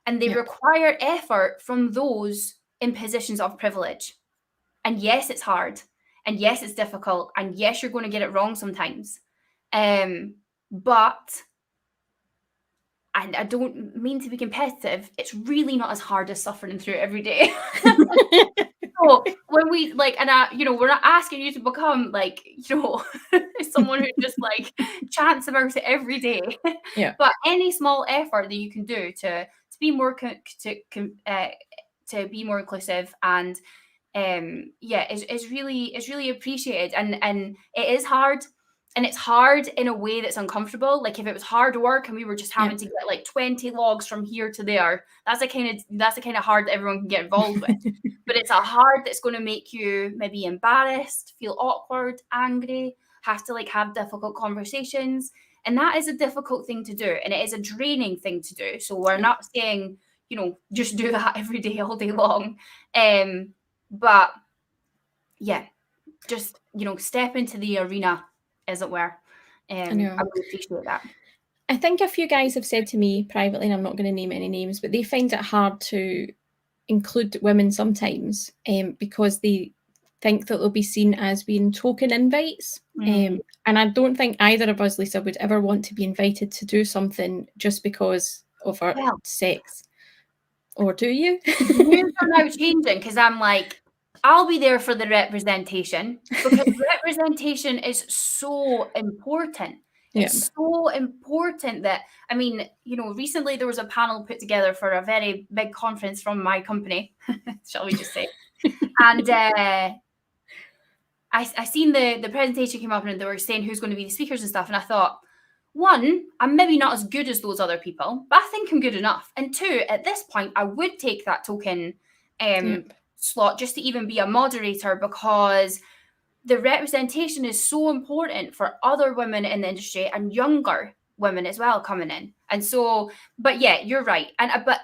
S2: And they
S1: Yep.
S2: require effort from those in positions of privilege. And yes, it's hard. And yes, it's difficult. And yes, you're going to get it wrong sometimes. But, and I don't mean to be competitive, it's really not as hard as suffering through it every day. So when we we're not asking you to become someone who just chants about it every day.
S1: Yeah.
S2: But any small effort that you can do to be more to be more inclusive and is really appreciated, and it is hard. And it's hard in a way that's uncomfortable. Like if it was hard work and we were just having to get 20 logs from here to there, that's the kind of hard that everyone can get involved with. But it's a hard that's going to make you maybe embarrassed, feel awkward, angry, have to have difficult conversations. And that is a difficult thing to do. And it is a draining thing to do. So we're not saying, just do that every day, all day long. But yeah, just, step into the arena, as it were. I would appreciate that.
S1: I think a few guys have said to me privately, and I'm not going to name any names, but they find it hard to include women sometimes because they think that they'll be seen as being token invites. And I don't think either of us, Lisa, would ever want to be invited to do something just because of our sex. Or do you?
S2: Views are now changing because I'm I'll be there for the representation, because representation is so important. It's so important that, recently there was a panel put together for a very big conference from my company, shall we just say. And I seen the presentation came up and they were saying who's going to be the speakers and stuff. And I thought, one, I'm maybe not as good as those other people, but I think I'm good enough. And two, at this point, I would take that token slot just to even be a moderator, because the representation is so important for other women in the industry and younger women as well coming in. And so, but yeah, you're right. And but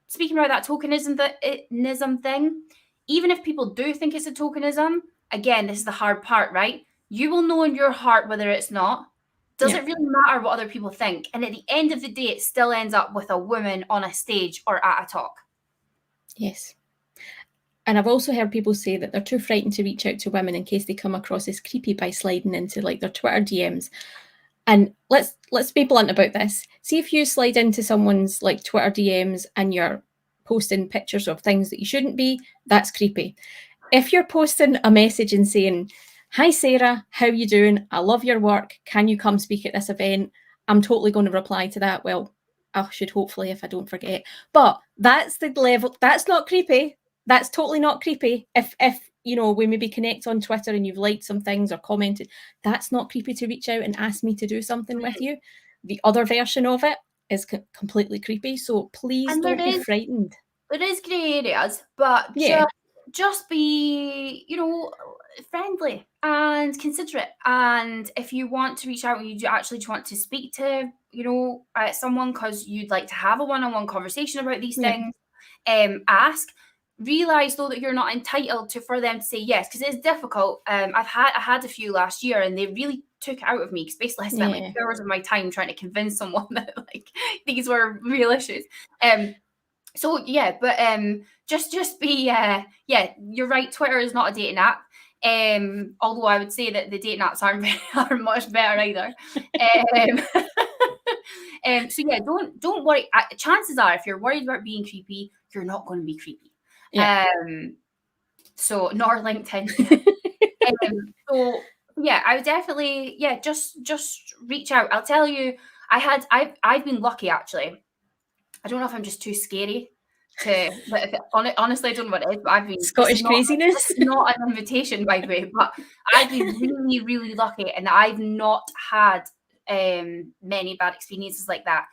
S2: speaking about that tokenism thing, even if people do think it's a tokenism, again, this is the hard part, right? You will know in your heart whether it's not. Does it really matter what other people think? And at the end of the day, it still ends up with a woman on a stage or at a talk.
S1: Yes. And I've also heard people say that they're too frightened to reach out to women in case they come across as creepy by sliding into their Twitter DMs. And let's be blunt about this. See if you slide into someone's Twitter DMs and you're posting pictures of things that you shouldn't be, that's creepy. If you're posting a message and saying, "Hi Sarah, how you doing? I love your work. Can you come speak at this event?" I'm totally going to reply to that. Well, I should hopefully if I don't forget. But that's the level. That's not creepy. That's totally not creepy. If we maybe connect on Twitter and you've liked some things or commented, that's not creepy to reach out and ask me to do something with you. The other version of it is completely creepy. So please don't be frightened.
S2: There is grey areas, but just be, friendly and considerate. And if you want to reach out and you actually want to speak to, someone because you'd like to have a one-on-one conversation about these things, ask. Realize though that you're not entitled for them to say yes, because it is difficult. I had a few last year and they really took it out of me, because basically I spent hours of my time trying to convince someone that these were real issues. So yeah, but just be you're right. Twitter is not a dating app. Although I would say that the dating apps aren't much better either. So yeah, don't worry. Chances are, if you're worried about being creepy, you're not going to be creepy. So nor LinkedIn. So yeah, I would definitely just reach out. I'll tell you, I've been lucky actually. I don't know if I'm just too scary honestly, I don't know what it is, but I've been
S1: Scottish craziness.
S2: This is not an invitation, by the way, but I've been really, really lucky, and I've not had many bad experiences like that.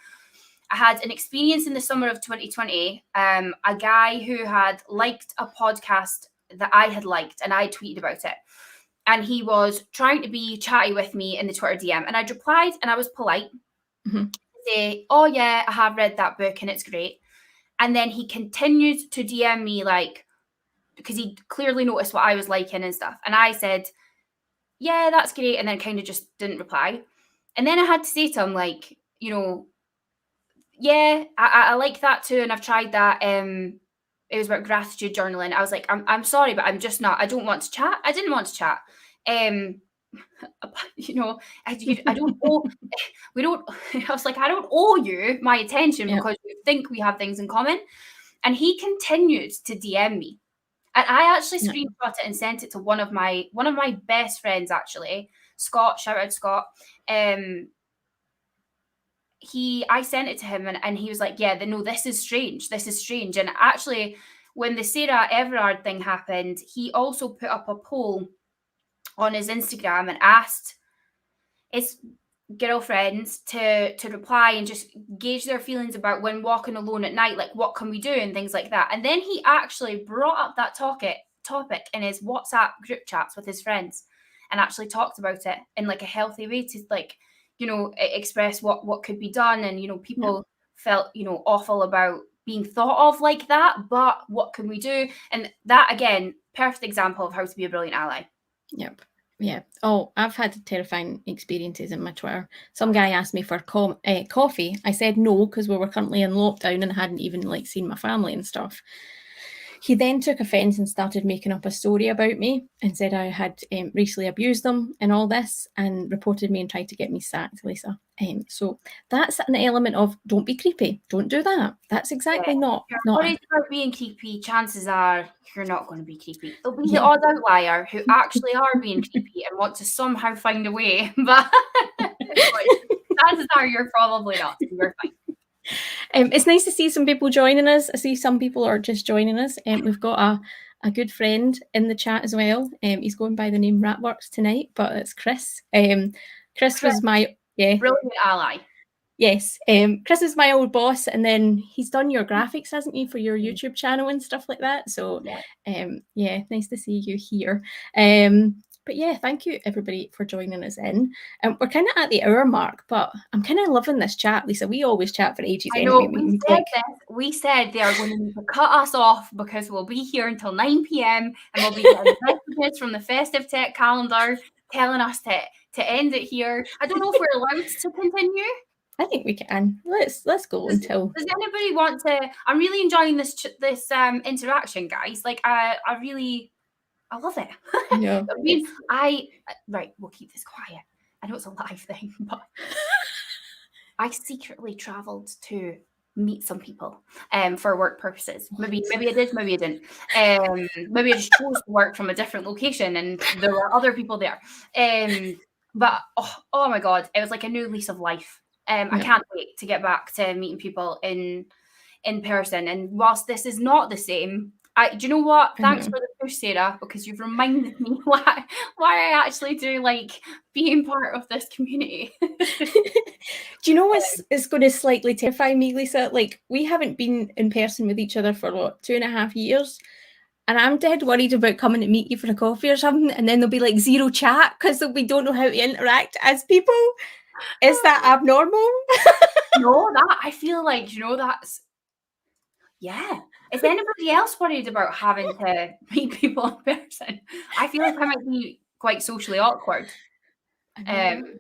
S2: I had an experience in the summer of 2020. A guy who had liked a podcast that I had liked, and I tweeted about it. And he was trying to be chatty with me in the Twitter DM, and I replied, and I was polite. say, oh yeah, I have read that book and it's great. And then he continued to DM me, like, because he clearly noticed what I was liking and stuff. And I said, yeah, that's great. And then kind of just didn't reply. And then I had to say to him, like, yeah, I like that too. And I've tried that. It was about gratitude journaling. I was like, I'm sorry, but I'm just not, I don't want to chat. I didn't want to chat. I don't owe, we don't, I was like, I don't owe you my attention
S1: Yeah.
S2: because you think we have things in common. And he continued to DM me. And I actually
S1: Yeah.
S2: screenshot it and sent it to one of my best friends, actually, Scott. Shout out Scott. I sent it to him, and he was like, "Yeah, no, this is strange. This is strange." And actually, when the Sarah Everard thing happened, he also put up a poll on his Instagram and asked his girlfriends to reply and just gauge their feelings about when walking alone at night, like what can we do and things like that. And then he actually brought up that topic in his WhatsApp group chats with his friends and actually talked about it in like a healthy way to, like, express what could be done. And people felt awful about being thought of like that, but what can we do? And that, again, perfect example of how to be a brilliant ally.
S1: Yep. Yeah. Oh, I've had terrifying experiences in my Twitter. Some guy asked me for coffee. I said no because we were currently in lockdown and I hadn't even seen my family and stuff. He then took offence and started making up a story about me and said I had racially abused them and all this, and reported me and tried to get me sacked, Lisa. So that's an element of don't be creepy. Don't do that. That's exactly not.
S2: If you're worried about being creepy, chances are you're not going to be creepy. There'll be the
S1: Yeah.
S2: odd outlier who actually are being creepy and want to somehow find a way, but chances are you're probably not. So you're fine.
S1: It's nice to see some people joining us. I see some people are just joining us. We've got a good friend in the chat as well. He's going by the name Ratworks tonight, but it's Chris. Chris was my
S2: brilliant ally.
S1: Yes, Chris is my old boss, and then he's done your graphics, hasn't he, for your YouTube channel and stuff like that. So, nice to see you here. But yeah, thank you everybody for joining us in. We're kind of at the hour mark, but I'm kind of loving this chat, Lisa. We always chat for ages.
S2: I know.
S1: Anyway.
S2: We said they are going to need to cut us off because we'll be here until 9 p.m. and we'll be getting messages from the festive tech calendar telling us to end it here. I don't know if we're allowed to continue.
S1: I think we can. Let's go until.
S2: Does anybody want to? I'm really enjoying this interaction, guys. Like, I love it.
S1: Yeah.
S2: Right. We'll keep this quiet. I know it's a live thing, but I secretly travelled to meet some people for work purposes. Maybe I did, maybe I didn't. Maybe I just chose to work from a different location and there were other people there. But oh my God, it was like a new lease of life. I can't wait to get back to meeting people in person. And whilst this is not the same, do you know what? Thanks for the push, Sarah, because you've reminded me why I actually do like being part of this community.
S1: Do you know what's going to slightly terrify me, Lisa? Like, we haven't been in person with each other for 2.5 years. And I'm dead worried about coming to meet you for a coffee or something, and then there'll be like zero chat because we don't know how to interact as people. Is that abnormal?
S2: No, I feel like, that's... Yeah. Is anybody else worried about having to meet people in person? I feel like I might be quite socially awkward. Do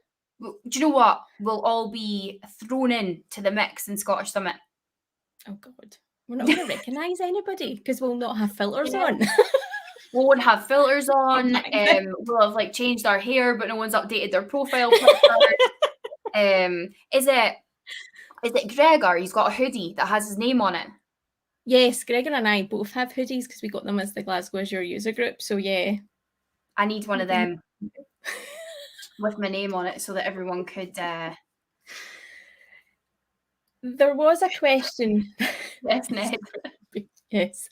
S2: you know what? We'll all be thrown into the mix in Scottish Summit.
S1: Oh God. We're not going to recognise anybody because we'll not have filters on.
S2: We won't have filters on. We'll have changed our hair, but no one's updated their profile picture. Is it Gregor? He's got a hoodie that has his name on it.
S1: Yes, Gregor and I both have hoodies because we got them as the Glasgow Azure user group. So yeah.
S2: I need one of them with my name on it so that everyone could...
S1: There was a question.
S2: Yes, Ned.
S1: Yes.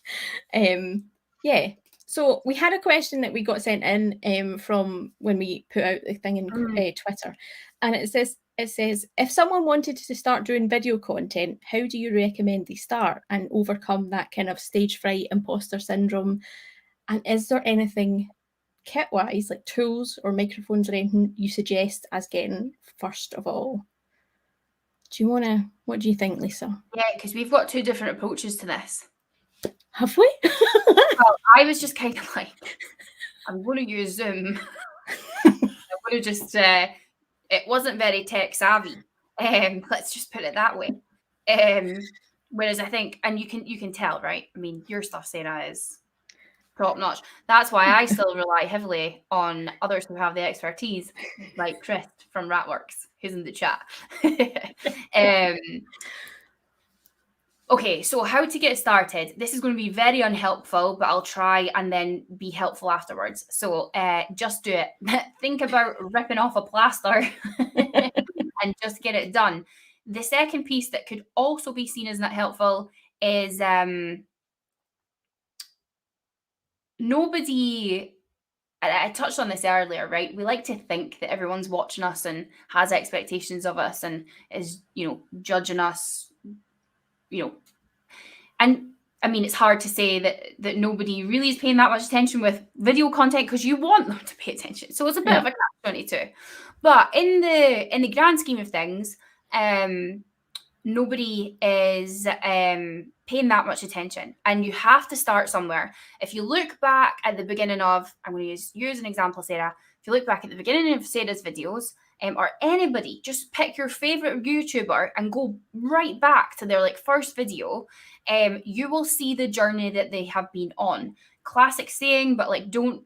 S1: Yeah. So we had a question that we got sent in from when we put out the thing in Twitter. And it says, if someone wanted to start doing video content, how do you recommend they start and overcome that kind of stage fright, imposter syndrome? And is there anything kit-wise, like tools or microphones or anything you suggest as getting first of all? what do you think, Lisa?
S2: Yeah, because we've got two different approaches to this.
S1: Have we?
S2: Well, I was just kind of like, I'm going to use Zoom. I'm going to just, it wasn't very tech savvy. Let's just put it that way. Whereas I think, and you can tell, right? I mean, your stuff, Sarah, is top notch. That's why I still rely heavily on others who have the expertise, like Chris from Ratworks, who's in the chat. Okay, so how to get started. This is going to be very unhelpful, but I'll try and then be helpful afterwards. So just do it. Think about ripping off a plaster and just get it done. The second piece that could also be seen as not helpful is nobody. I touched on this earlier, right? We like to think that everyone's watching us and has expectations of us and is, judging us, and I mean, it's hard to say that nobody really is paying that much attention with video content because you want them to pay attention. So it's a bit of a catch-22. But in the grand scheme of things, nobody is paying that much attention, and you have to start somewhere. If you look back at the beginning of, I'm going to use you as an example, Sarah. If you look back at the beginning of Sarah's videos, or anybody, just pick your favorite YouTuber and go right back to their first video. You will see the journey that they have been on. Classic saying, but don't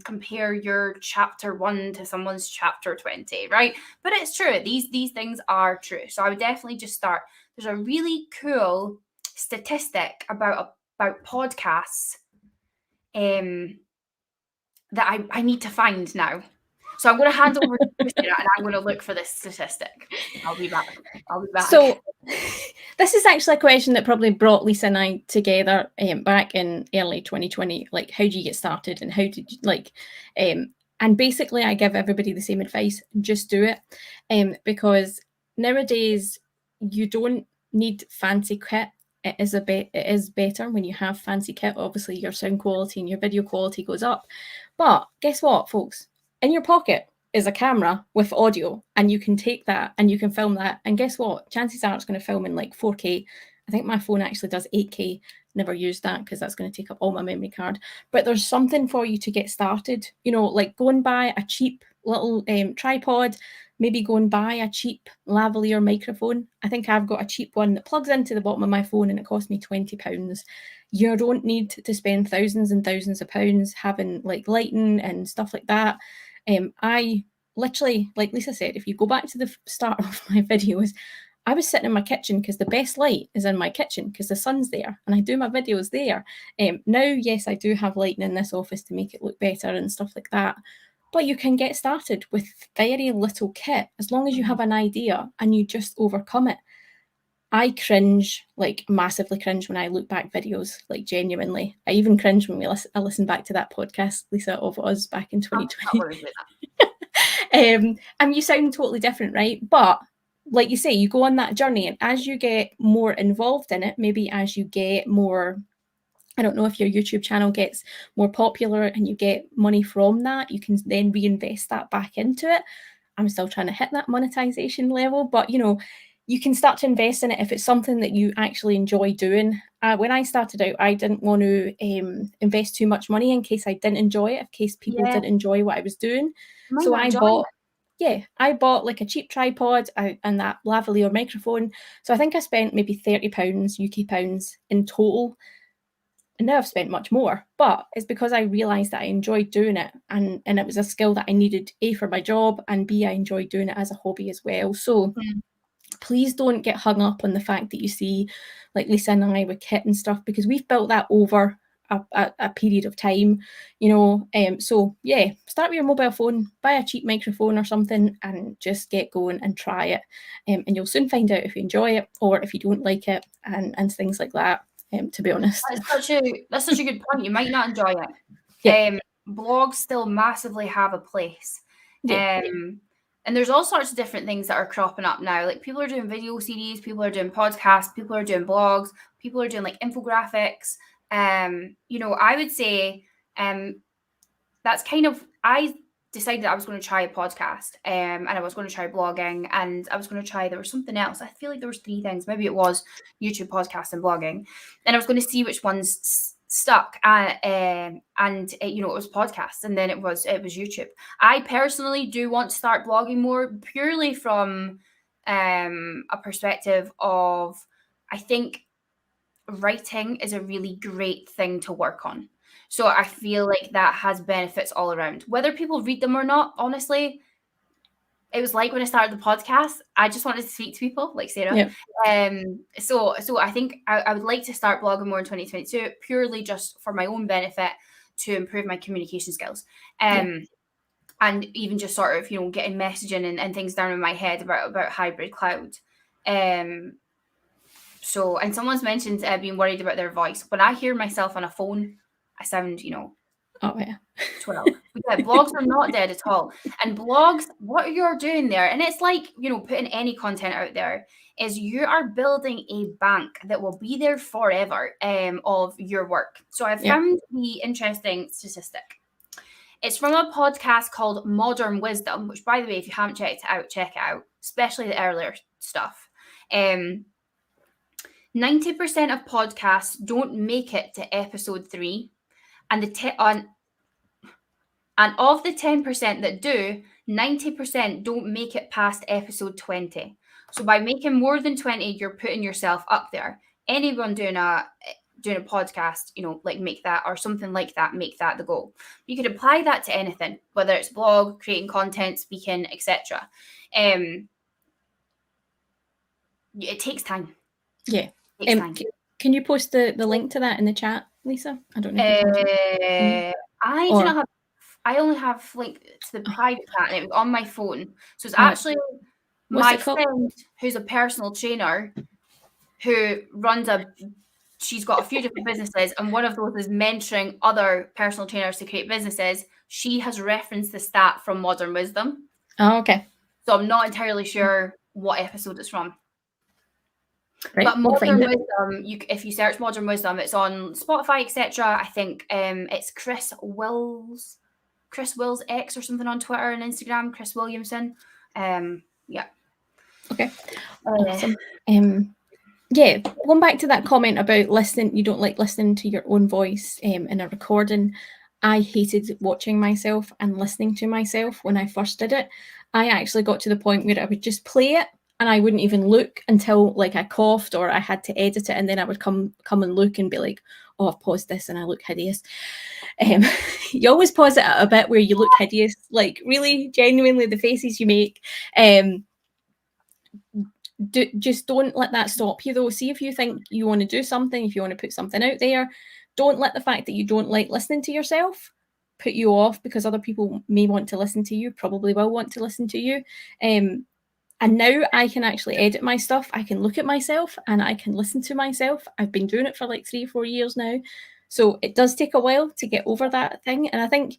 S2: compare your chapter 1 to someone's chapter 20, right? But it's true. These things are true. So I would definitely just start. There's a really cool statistic about podcasts that I need to find now. So I'm going to hand over to Christina and I'm going to look for this statistic. I'll be back.
S1: So this is actually a question that probably brought Lisa and I together back in early 2020. Like, how do you get started, and how did you and basically I give everybody the same advice: just do it, because nowadays you don't need fancy kit. It is better when you have fancy kit. Obviously, your sound quality and your video quality goes up. But guess what, folks? In your pocket is a camera with audio, and you can take that and you can film that. And guess what? Chances are it's going to film in 4K. I think my phone actually does 8K. Never used that because that's going to take up all my memory card. But there's something for you to get started. Go and buy a cheap little tripod. Maybe go and buy a cheap lavalier microphone. I think I've got a cheap one that plugs into the bottom of my phone and it cost me £20. You don't need to spend thousands and thousands of pounds having lighting and stuff like that. I literally, like Lisa said, if you go back to the start of my videos, I was sitting in my kitchen because the best light is in my kitchen because the sun's there and I do my videos there. Now, yes, I do have lighting in this office to make it look better and stuff like that. But you can get started with very little kit as long as you have an idea and you just overcome it. I cringe, massively cringe when I look back videos, genuinely. I even cringe when I listen back to that podcast, Lisa, of us back in 2020. And you sound totally different, right? But like you say, you go on that journey, and as you get more involved in it, maybe as you get more, I don't know, if your YouTube channel gets more popular and you get money from that, you can then reinvest that back into it. I'm still trying to hit that monetization level, but you can start to invest in it if it's something that you actually enjoy doing. When I started out, I didn't want to invest too much money in case I didn't enjoy it, in case people didn't enjoy what I was doing. So I bought a cheap tripod and that lavalier microphone. So I think I spent maybe £30 UK pounds in total. And now I've spent much more, but it's because I realised that I enjoyed doing it, and it was a skill that I needed, A, for my job, and B, I enjoyed doing it as a hobby as well. So please don't get hung up on the fact that you see Lisa and I with kit and stuff, because we've built that over a period of time, so yeah, start with your mobile phone, buy a cheap microphone or something, and just get going and try it, and you'll soon find out if you enjoy it or if you don't like it, and things like that. To be honest,
S2: that's such a good point. You might not enjoy it.
S1: Yeah.
S2: Blogs still massively have a place. And there's all sorts of different things that are cropping up now. People are doing video series, people are doing podcasts, people are doing blogs, people are doing infographics. I would say that's kind of, I decided I was going to try a podcast, and I was going to try blogging, and I was going to try, there was something else. I feel like there was 3 things. Maybe it was YouTube, podcast, and blogging. And I was going to see which ones stuck. And it was podcasts, and then it was YouTube. I personally do want to start blogging more, purely from a perspective of, I think writing is a really great thing to work on. So I feel like that has benefits all around. Whether people read them or not, honestly, it was like when I started the podcast, I just wanted to speak to people like Sarah.
S1: Yeah.
S2: So I think I would like to start blogging more in 2022, purely just for my own benefit, to improve my communication skills. And even just sort of, getting messaging and things down in my head about hybrid cloud. So, and someone's mentioned being worried about their voice. When I hear myself on a phone, I sound,
S1: Oh yeah.
S2: 12. But yeah, blogs are not dead at all. And blogs, what you're doing there, and it's like, putting any content out there, is you are building a bank that will be there forever of your work. So I found the interesting statistic. It's from a podcast called Modern Wisdom, which, by the way, if you haven't checked it out, check it out, especially the earlier stuff. 90% of podcasts don't make it to episode 3, and and of the 10% that do, 90% don't make it past episode 20. So by making more than 20, you're putting yourself up there. Anyone doing a podcast, like make that, or something like that, make that the goal. You could apply that to anything, whether it's blog, creating content, speaking, etc. It takes time.
S1: Yeah.
S2: It takes time.
S1: Can you post the link to that in the chat, Lisa? I don't know if you can.
S2: I do not have. I only have link to the private chat, and it was on my phone. So it's actually my friend who's a personal trainer who runs she's got a few different businesses, and one of those is mentoring other personal trainers to create businesses. She has referenced the stat from Modern Wisdom.
S1: Oh, okay.
S2: So I'm not entirely sure what episode it's from.
S1: Right,
S2: but Modern Wisdom, if you search Modern Wisdom, it's on Spotify, etc. I think it's Chris Wills X or something on Twitter and Instagram. Chris Williamson. Yeah.
S1: Okay. Awesome. Yeah, going back to that comment about listening, you don't like listening to your own voice in a recording. I hated watching myself and listening to myself when I first did it. I actually got to the point where I would just play it and I wouldn't even look until like I coughed or I had to edit it, and then I would come and look and be like, oh, I've paused this and I look hideous. You always pause it at a bit where you look hideous, like really genuinely the faces you make. Just don't let that stop you though. See if you think you want to do something, if you want to put something out there, don't let the fact that you don't like listening to yourself put you off, because other people may want to listen to you, probably will want to listen to you. And now I can actually edit my stuff. I can look at myself and I can listen to myself. I've been doing it for like 3 or 4 years now. So it does take a while to get over that thing. And I think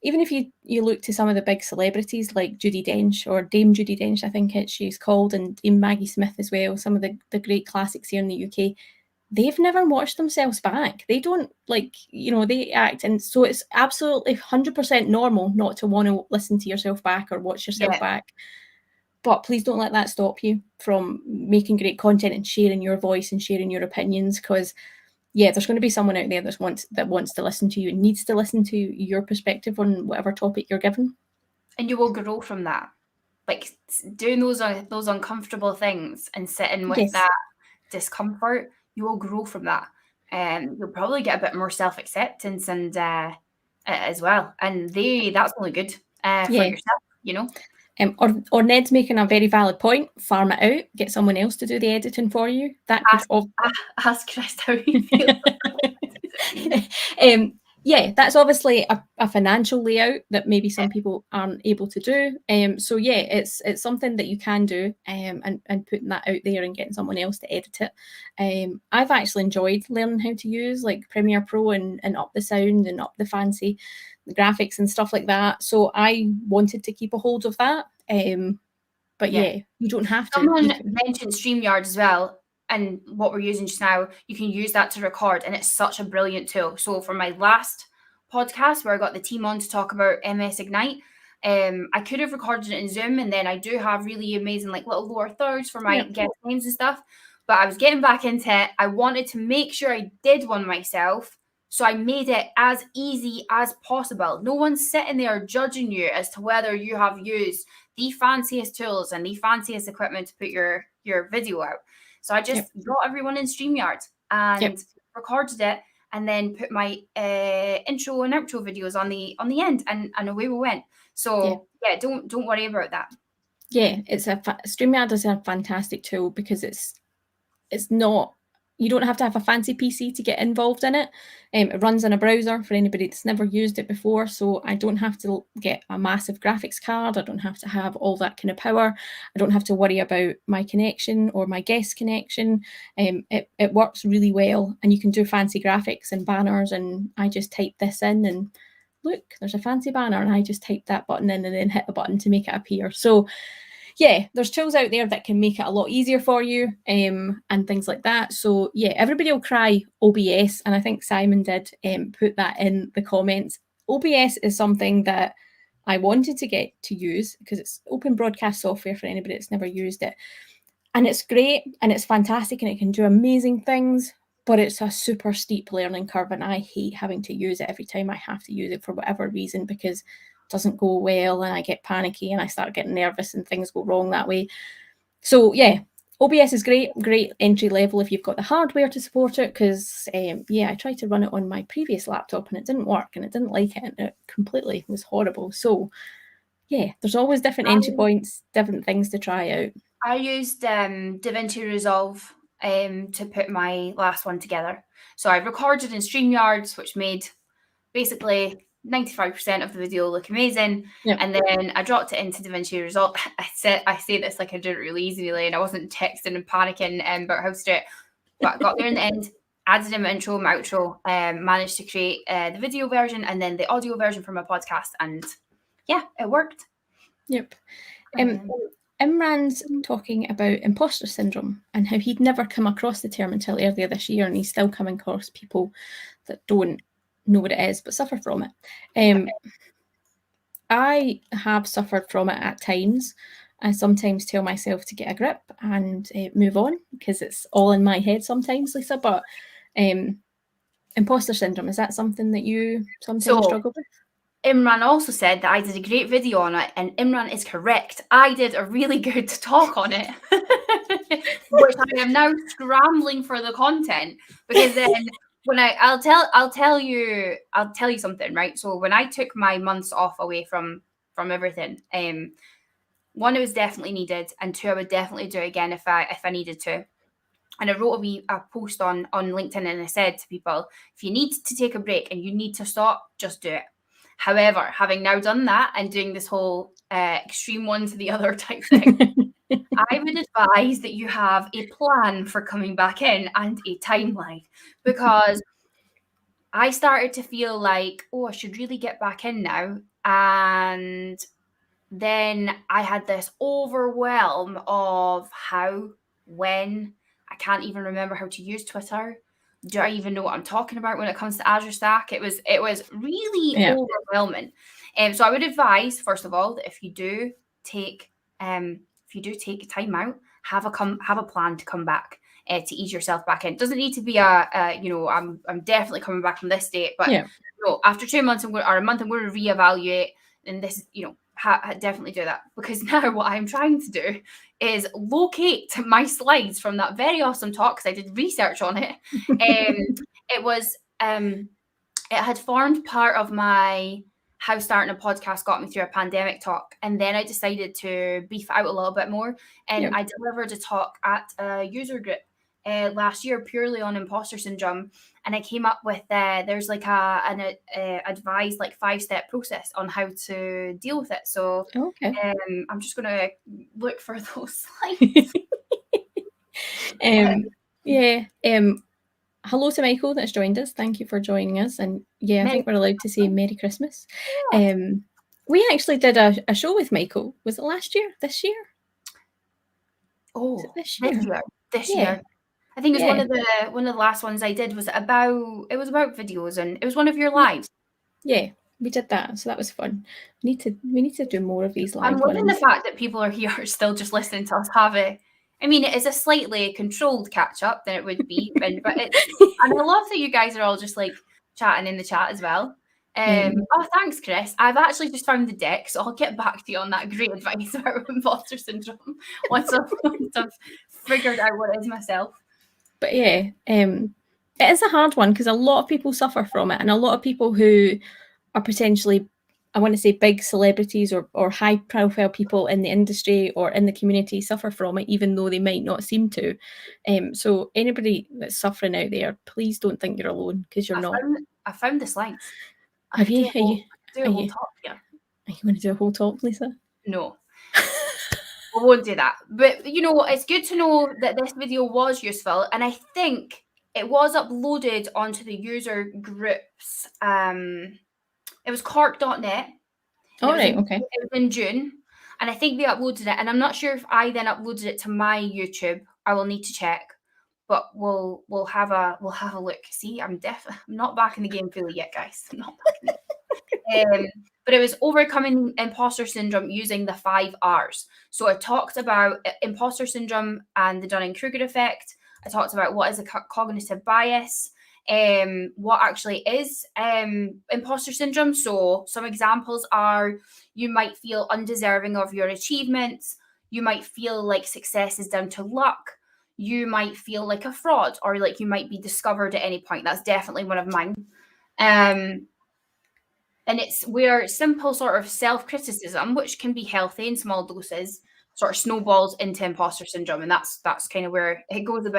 S1: even if you look to some of the big celebrities like Judi Dench, or Dame Judi Dench, I think she's called, and Dame Maggie Smith as well, some of the great classics here in the UK, they've never watched themselves back. They don't they act. And so it's absolutely 100% normal not to want to listen to yourself back or watch yourself back. But please don't let that stop you from making great content and sharing your voice and sharing your opinions, because there's going to be someone out there that wants to listen to you and needs to listen to your perspective on whatever topic you're given. And
S2: you will grow from that. Like doing those uncomfortable things and sitting with that discomfort, you will grow from that. You'll probably get a bit more self-acceptance and as well. And that's only good for yourself,
S1: Or Ned's making a very valid point. Farm it out. Get someone else to do the editing for you. That
S2: ask Chris how he feels.
S1: That's obviously a financial layout that maybe some people aren't able to do. So it's something that you can do, and putting that out there and getting someone else to edit it. I've actually enjoyed learning how to use like Premiere Pro and up the sound and up the fancy graphics and stuff like that. So I wanted to keep a hold of that. But you don't have to.
S2: Someone mentioned StreamYard as well. And what we're using just now, you can use that to record, and it's such a brilliant tool. So for my last podcast where I got the team on to talk about MS Ignite, I could have recorded it in Zoom, and then I do have really amazing like little lower thirds for my
S1: Yep.
S2: guest names and stuff. But I was getting back into it. I wanted to make sure I did one myself. So I made it as easy as possible. No one's sitting there judging you as to whether you have used the fanciest tools and the fanciest equipment to put your video out. So I just
S1: Yep.
S2: got everyone in StreamYard
S1: Yep.
S2: and recorded it, and then put my intro and outro videos on the end, and away we went. So yeah, don't worry about that.
S1: Yeah, it's StreamYard is a fantastic tool because it's not, you don't have to have a fancy PC to get involved in it. It runs in a browser for anybody that's never used it before, so I don't have to get a massive graphics card. I don't have to have all that kind of power. I don't have to worry about my connection or my guest connection. It works really well, and you can do fancy graphics and banners, and I just type this in and look, there's a fancy banner, and I just type that button in and then hit the button to make it appear. So yeah, there's tools out there that can make it a lot easier for you, and things like that. So yeah, everybody will cry OBS, and I think Simon did put that in the comments. OBS is something that I wanted to get to use because it's open broadcast software for anybody that's never used it. And it's great and it's fantastic and it can do amazing things, but it's a super steep learning curve, and I hate having to use it every time I have to use it for whatever reason, because doesn't go well and I get panicky and I start getting nervous and things go wrong that way. So yeah, OBS is great entry level if you've got the hardware to support it, because yeah, I tried to run it on my previous laptop and it didn't work and it didn't like it and it completely was horrible. So yeah, there's always different entry points, different things to try out.
S2: I used DaVinci Resolve to put my last one together. So I recorded in StreamYard, which made basically 95% of the video look amazing.
S1: Yep.
S2: And then I dropped it into DaVinci Resolve. I say this like I did it really easily, and I wasn't texting and panicking about how to do it. But I got there in the end, added in my intro, my outro, managed to create the video version and then the audio version for my podcast. And yeah, it worked.
S1: Yep. Imran's talking about imposter syndrome and how he'd never come across the term until earlier this year, and he's still coming across people that don't know what it is but suffer from it. I have suffered from it at times. I sometimes tell myself to get a grip and move on because it's all in my head sometimes, Lisa. But imposter syndrome, is that something that you sometimes struggle with?
S2: Imran also said that I did a great video on it, and Imran is correct. I did a really good talk on it, which I am now scrambling for the content, because then when I'll tell you something, right? So when I took my months off away from everything, one, it was definitely needed, and two, I would definitely do it again if I needed to. And I wrote a post on LinkedIn, and I said to people, if you need to take a break and you need to stop, just do it. However, having now done that and doing this whole extreme one to the other type thing, I would advise that you have a plan for coming back in and a timeline, because I started to feel like, oh, I should really get back in now. And then I had this overwhelm of how, when, I can't even remember how to use Twitter. Do I even know what I'm talking about when it comes to Azure Stack? It was really overwhelming. So I would advise, first of all, that if you do take time out, have a plan to come back, to ease yourself back in. It doesn't need to be I'm definitely coming back on this date, but after 2 months or a month, I'm going to reevaluate, and this definitely do that, because now what I'm trying to do is locate my slides from that very awesome talk, because I did research on it. It had formed part of my how starting a podcast got me through a pandemic talk, and then I decided to beef out a little bit more, and I delivered a talk at a user group last year purely on imposter syndrome, and I came up with there's like an advised like 5-step process on how to deal with it. So I'm just gonna look for those slides.
S1: Hello to Michael that's joined us. Thank you for joining us. And I think we're allowed to say Merry Christmas. We actually did a show with Michael. Was it last year? This year?
S2: Oh, this year. I think it was one of the last ones I did was about videos, and it was one of your lives.
S1: Yeah. we did that, so that was fun. We need to do more of these
S2: I'm
S1: live
S2: loving the
S1: ones.
S2: fact that people are here still just listening to us have a. I mean, it is a slightly controlled catch up than it would be, but it's. And I love that you guys are all just like chatting in the chat as well. Oh, thanks, Chris. I've actually just found the deck, so I'll get back to you on that great advice about imposter syndrome once I've figured out what it is myself.
S1: But yeah, it is a hard one because a lot of people suffer from it, and a lot of people who are potentially, I want to say, big celebrities or high profile people in the industry or in the community suffer from it, even though they might not seem to. So anybody that's suffering out there, please don't think you're alone, because you're not.
S2: I found the slides. I
S1: Have
S2: could
S1: you?
S2: do a whole, do a
S1: Are
S2: whole
S1: you?
S2: talk here.
S1: Are you going to do a whole talk, Lisa?
S2: No. We won't do that. But you know, it's good to know that this video was useful, and I think it was uploaded onto the user groups. It was cork.net, and
S1: All right. Okay.
S2: it was in June, and I think they uploaded it. And I'm not sure if I then uploaded it to my YouTube. I will need to check, but we'll have a look. See, I'm not back in the game fully yet, guys. I'm not back in the but it was overcoming imposter syndrome using the 5 R's. So I talked about imposter syndrome and the Dunning-Kruger effect. I talked about what is a cognitive bias, what actually is imposter syndrome. So some examples are: you might feel undeserving of your achievements. You might feel like success is down to luck. You might feel like a fraud, or like you might be discovered at any point. That's definitely one of mine. And it's where simple sort of self-criticism, which can be healthy in small doses, sort of snowballs into imposter syndrome. And that's kind of where it goes a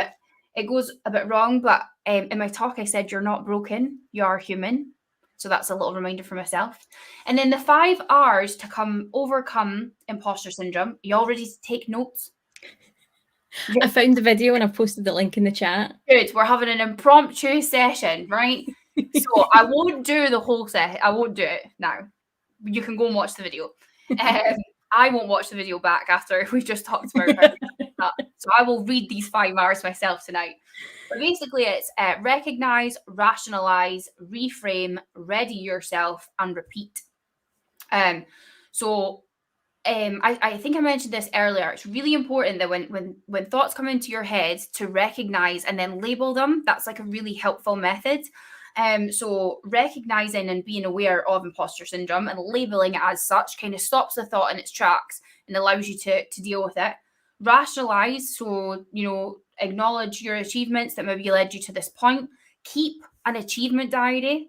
S2: bit wrong. But in my talk, I said you're not broken, you are human. So that's a little reminder for myself. And then the 5 R's to overcome imposter syndrome. You all ready to take notes?
S1: I found the video and I've posted the link in the chat.
S2: Good. We're having an impromptu session, right? So I won't do the whole set. I won't do it now. You can go and watch the video. I won't watch the video back after we just talked about that. So I will read these 5 R's myself tonight. But basically, it's recognize, rationalize, reframe, ready yourself, and repeat. I think I mentioned this earlier. It's really important that when thoughts come into your head, to recognize and then label them. That's like a really helpful method. So recognizing and being aware of imposter syndrome and labeling it as such kind of stops the thought in its tracks and allows you to deal with it. Rationalize, so acknowledge your achievements that maybe led you to this point. Keep an achievement diary.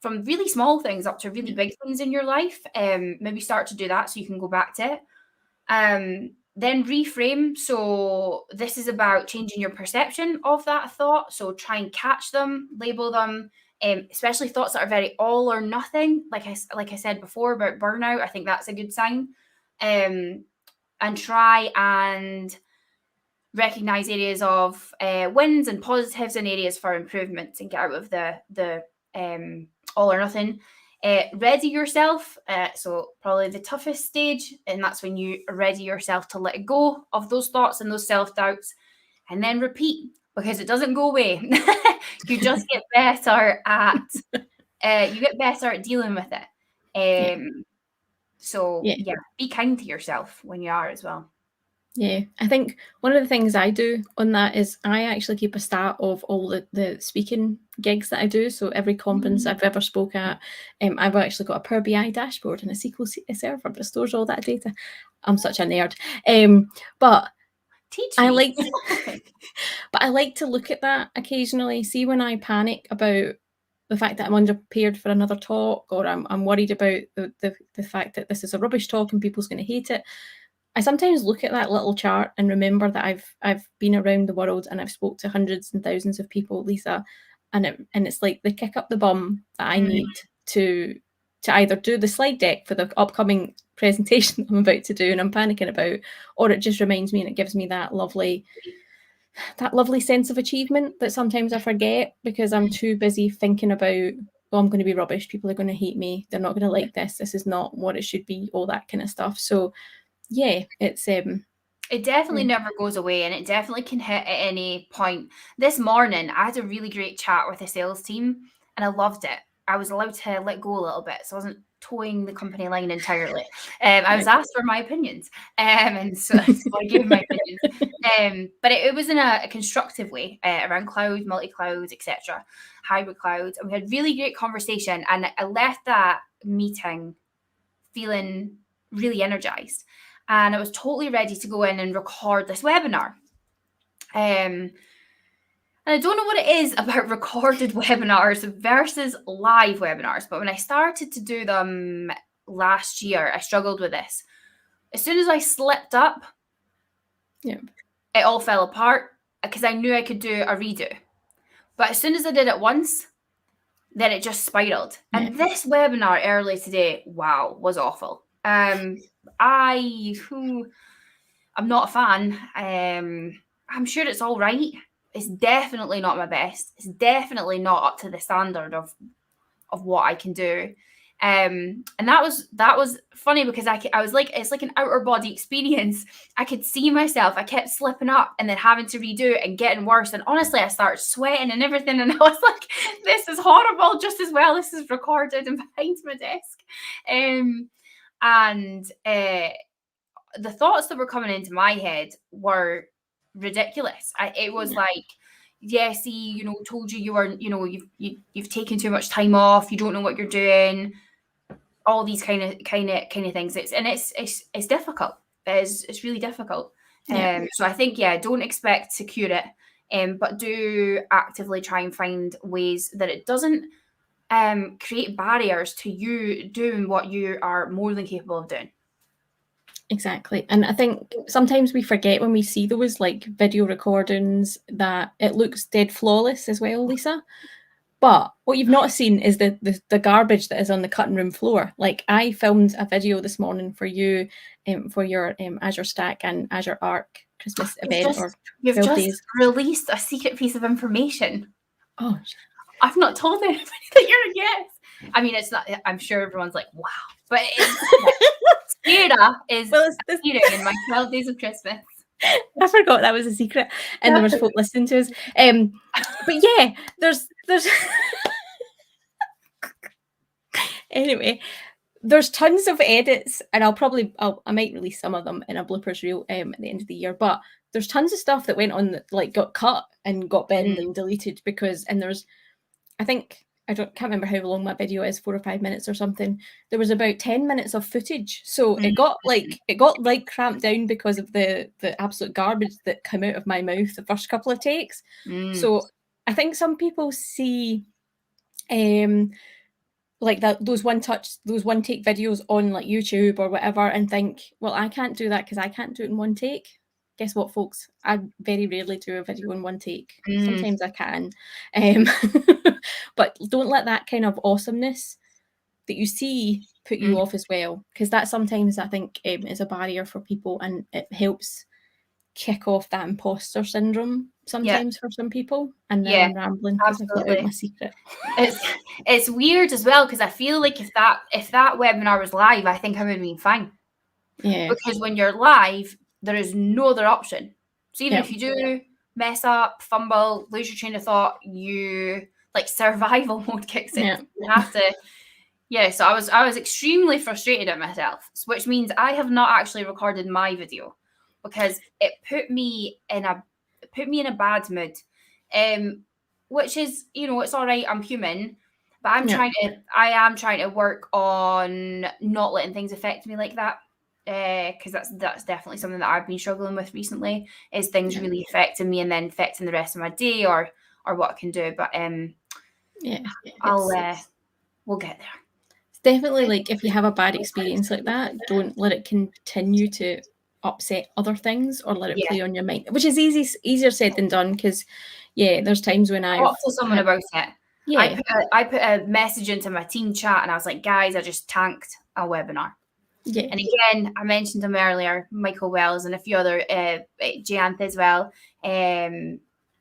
S2: From really small things up to really big things in your life. Maybe start to do that so you can go back to it. Then reframe. So this is about changing your perception of that thought. So try and catch them, label them, especially thoughts that are very all or nothing. Like I said before about burnout, I think that's a good sign. And try and recognize areas of wins and positives and areas for improvements, and get out of the all or nothing. Ready yourself. So probably the toughest stage, and that's when you ready yourself to let go of those thoughts and those self-doubts, and then repeat, because it doesn't go away. You just get better at dealing with it. So be kind to yourself when you are as well.
S1: Yeah, I think one of the things I do on that is I actually keep a stat of all the speaking gigs that I do. So every conference I've ever spoke at, I've actually got a Power BI dashboard and a SQL server that stores all that data. I'm such a nerd. But
S2: teach me.
S1: I like to look at that occasionally. See when I panic about the fact that I'm underprepared for another talk, or I'm worried about the fact that this is a rubbish talk and people's going to hate it. I sometimes look at that little chart and remember that I've been around the world and I've spoke to hundreds and thousands of people, Lisa, and it's like the kick up the bum that I need to either do the slide deck for the upcoming presentation I'm about to do and I'm panicking about, or it just reminds me and it gives me that lovely sense of achievement that sometimes I forget because I'm too busy thinking about, oh, I'm going to be rubbish, people are going to hate me, they're not going to like this is not what it should be, all that kind of stuff. So yeah, it's
S2: it definitely never goes away, and it definitely can hit at any point. This morning I had a really great chat with a sales team and I loved it. I was allowed to let go a little bit, so I wasn't towing the company line entirely. I was asked for my opinions, and so I gave my opinions. But it was in a constructive way around cloud, multi-cloud, etc., hybrid clouds, and we had really great conversation. And I left that meeting feeling really energized, and I was totally ready to go in and record this webinar. And I don't know what it is about recorded webinars versus live webinars, but when I started to do them last year, I struggled with this. As soon as I slipped up,
S1: Yep.
S2: it all fell apart because I knew I could do a redo. But as soon as I did it once, then it just spiraled. And this webinar earlier today, wow, was awful. I'm not a fan. I'm sure it's all right. It's definitely not my best. It's definitely not up to the standard of what I can do. And that was funny because I was like, it's like an outer body experience. I could see myself. I kept slipping up and then having to redo it and getting worse. And honestly, I started sweating and everything. And I was like, this is horrible. Just as well, this is recorded and behind my desk. The thoughts that were coming into my head were ridiculous. It was like, see, told you were, you've taken too much time off. You don't know what you're doing. All these kind of things. It's difficult. It's really difficult. So I think, don't expect to cure it, but do actively try and find ways that it doesn't create barriers to you doing what you are more than capable of doing.
S1: Exactly. And I think sometimes we forget when we see those like video recordings that it looks dead flawless as well, Lisa. But what you've not seen is the garbage that is on the cutting room floor. Like I filmed a video this morning for you for your Azure Stack and Azure Arc Christmas event.
S2: You've just released a secret piece of information.
S1: Oh,
S2: I've not told anybody that you're a guest. I mean, it's not. I'm sure everyone's like, wow. But Sarah is appearing in my 12 Days of Christmas.
S1: I forgot that was a secret, and there was folk listening to us. But yeah, there's anyway, there's tons of edits, and I might release some of them in a bloopers reel at the end of the year. But there's tons of stuff that went on that like got cut and got binned and deleted and there's, I think. Can't remember how long my video is, 4 or 5 minutes or something. There was about 10 minutes of footage. So it got cramped down because of the absolute garbage that came out of my mouth the first couple of takes. So I think some people see like those one take videos on like YouTube or whatever and think, well, I can't do that because I can't do it in one take. Guess what, folks? I very rarely do a video in one take. Sometimes I can. But don't let that kind of awesomeness that you see put you off as well, because that sometimes I think is a barrier for people, and it helps kick off that imposter syndrome sometimes for some people. And now I'm rambling because I've let out my secret.
S2: It's weird as well, because I feel like if that webinar was live, I think I would have been fine.
S1: Yeah.
S2: Because when you're live, there is no other option. So even if you do mess up, fumble, lose your train of thought, you like survival mode kicks in. You have to. So I was extremely frustrated at myself, which means I have not actually recorded my video because it put me in a bad mood. Which is, it's all right, I'm human, but I am trying to work on not letting things affect me like that. Because that's definitely something that I've been struggling with recently, is things really affecting me and then affecting the rest of my day or what I can do. But we'll get there.
S1: It's definitely like if you have a bad experience like that, don't let it continue to upset other things or let it play on your mind, which is easier said than done. Because there's times when I
S2: talked to someone about it. I put a message into my team chat and I was like, guys, I just tanked a webinar. And again, I mentioned him earlier, Michael Wells and a few other, Janth as well,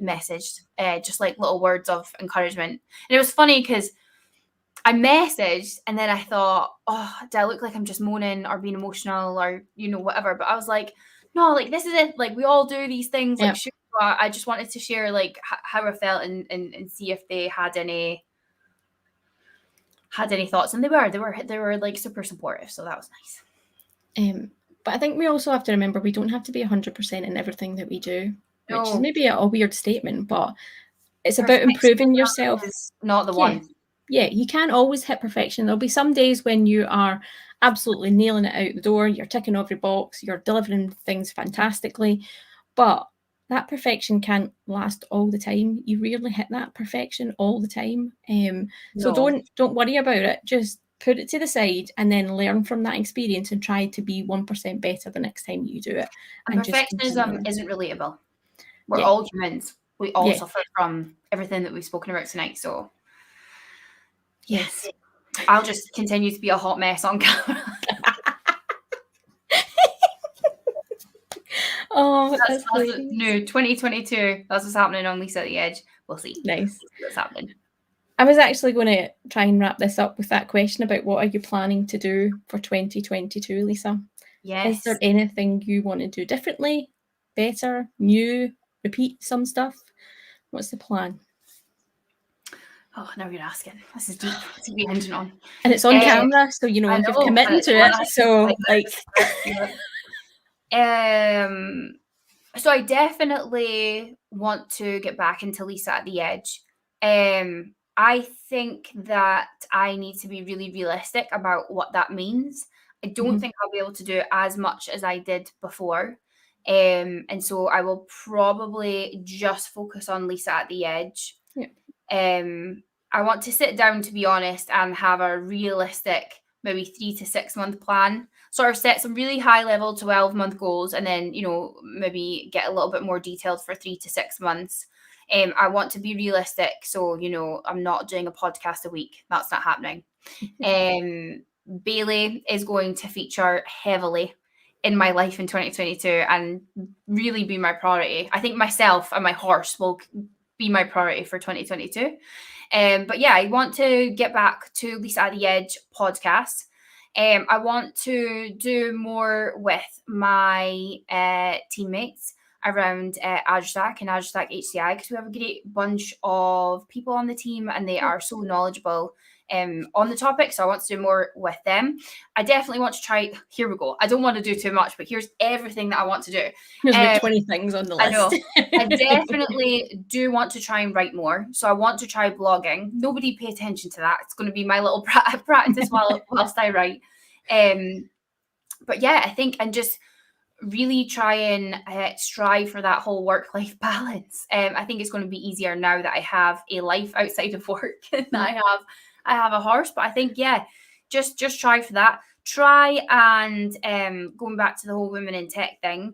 S2: messaged just like little words of encouragement. And it was funny because I messaged and then I thought, oh, do I look like I'm just moaning or being emotional or, whatever? But I was like, no, like this is it. Like we all do these things. Like sure, I just wanted to share like how I felt and see if they had any had any thoughts, and they were like super supportive, so that was nice.
S1: But I think we also have to remember we don't have to be 100% in everything that we do, which is
S2: No,
S1: maybe a weird statement, but it's about improving yourself.
S2: is not the
S1: Yeah.
S2: one.
S1: Yeah, you can't always hit perfection. There'll be some days when you are absolutely nailing it out the door, you're ticking every box, you're delivering things fantastically, but that perfection can't last all the time. You rarely hit that perfection all the time. So
S2: No.
S1: don't worry about it. Just put it to the side and then learn from that experience and try to be 1% better the next time you do it.
S2: And
S1: just
S2: perfectionism isn't relatable. We're
S1: Yeah.
S2: all humans. We all
S1: Yeah.
S2: suffer from everything that we've spoken about tonight. So
S1: Yes.
S2: I'll just continue to be a hot mess on camera.
S1: Oh,
S2: that's
S1: hilarious.
S2: new 2022. That's what's happening on Lisa at the Edge. We'll see.
S1: Nice.
S2: What's happening.
S1: I was actually going to try and wrap this up with that question about what are you planning to do for 2022, Lisa?
S2: Yes.
S1: Is there anything you want to do differently, better, new, repeat some stuff? What's the plan?
S2: Oh, now you're asking. This is deep to be hinging on.
S1: And it's on camera, so you know, you're committing to it. So like
S2: so I definitely want to get back into Lisa at the Edge. I think that I need to be really realistic about what that means. I don't think I'll be able to do as much as I did before. And so I will probably just focus on Lisa at the Edge.
S1: Yeah.
S2: I want to sit down, to be honest, and have a realistic, maybe 3 to 6 month plan. Sort of set some really high level 12-month goals, and then, you know, maybe get a little bit more detailed for 3 to 6 months. I want to be realistic. So, you know, I'm not doing a podcast a week. That's not happening. Bailey is going to feature heavily in my life in 2022 and really be my priority. I think myself and my horse will be my priority for 2022. But yeah, I want to get back to Lisa at the Edge podcast. I want to do more with my teammates around AdStack and AdStack HCI, because we have a great bunch of people on the team and they are so knowledgeable on the topic. So I want to do more with them. I definitely want to try. Here we go. I don't want to do too much, but here's everything that I want to do.
S1: There's about 20 things on the list.
S2: I know. I definitely do want to try and write more. So I want to try blogging. Nobody pay attention to that. It's going to be my little practice whilst I write. But yeah, I think, and just really try and strive for that whole work-life balance. I think it's going to be easier now that I have a life outside of work and I have a horse. But I think, yeah, just try for that. Try and going back to the whole women in tech thing,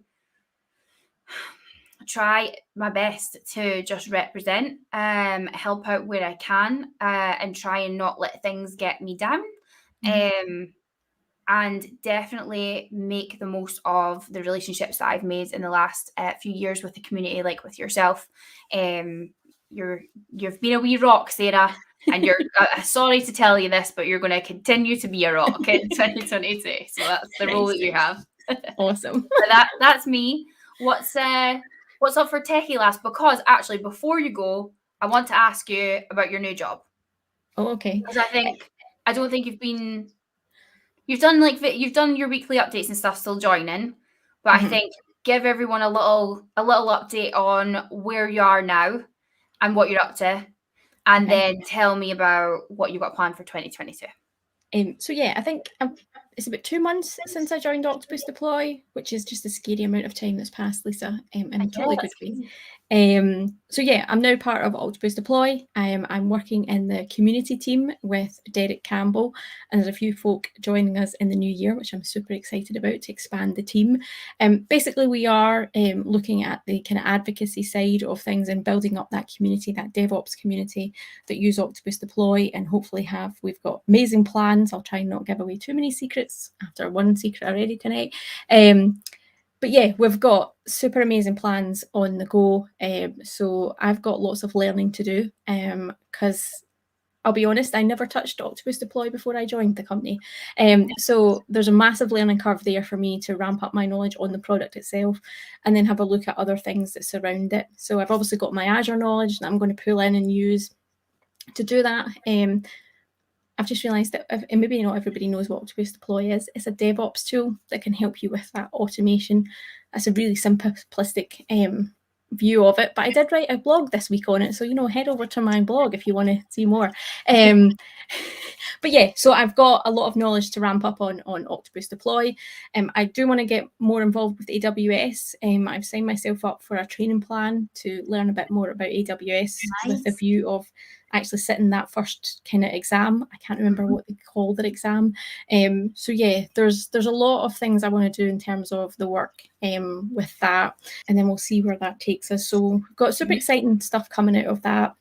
S2: try my best to just represent, help out where I can, and try and not let things get me down. And definitely make the most of the relationships that I've made in the last few years with the community, like with yourself. You've been a wee rock, Sarah, and you're sorry to tell you this, but you're going to continue to be a rock in 2022. So that's the role that you have.
S1: Awesome.
S2: That's me. What's up for Techie Last? Because actually, before you go, I want to ask you about your new job.
S1: Oh, okay.
S2: Because I don't think you've done your weekly updates and stuff, still joining, but I think give everyone a little update on where you are now and what you're up to, and then tell me about what you've got planned for 2022.
S1: So yeah, I think it's about 2 months since I joined Octopus Deploy, which is just a scary amount of time that's passed, Lisa, in a totally good way. So yeah, I'm now part of Octopus Deploy. I'm working in the community team with Derek Campbell, and there's a few folk joining us in the new year, which I'm super excited about, to expand the team. Basically, we are looking at the kind of advocacy side of things and building up that community, that DevOps community that use Octopus Deploy, and hopefully we've got amazing plans. I'll try and not give away too many secrets after one secret already tonight. But yeah, we've got super amazing plans on the go. So I've got lots of learning to do, because I'll be honest, I never touched Octopus Deploy before I joined the company. So there's a massive learning curve there for me to ramp up my knowledge on the product itself and then have a look at other things that surround it. So I've obviously got my Azure knowledge that I'm going to pull in and use to do that. I've just realised that, and maybe not everybody knows what Octopus Deploy is. It's a DevOps tool that can help you with that automation. That's a really simplistic view of it, but I did write a blog this week on it, so head over to my blog if you want to see more. But yeah, so I've got a lot of knowledge to ramp up on Octopus Deploy. I do want to get more involved with AWS. I've signed myself up for a training plan to learn a bit more about AWS with the view of actually sitting that first kind of exam. I can't remember what they call their exam. So yeah, there's a lot of things I want to do in terms of the work with that, and then we'll see where that takes us. So we've got super exciting stuff coming out of that.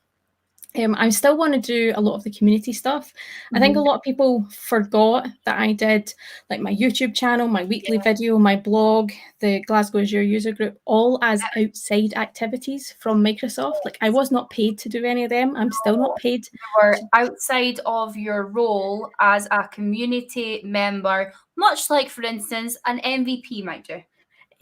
S1: I still want to do a lot of the community stuff. I think a lot of people forgot that I did like my YouTube channel, my weekly video, my blog, the Glasgow Azure user group, all as outside activities from Microsoft. Like I was not paid to do any of them. I'm still not paid.
S2: Or outside of your role as a community member, much like, for instance, an MVP might do.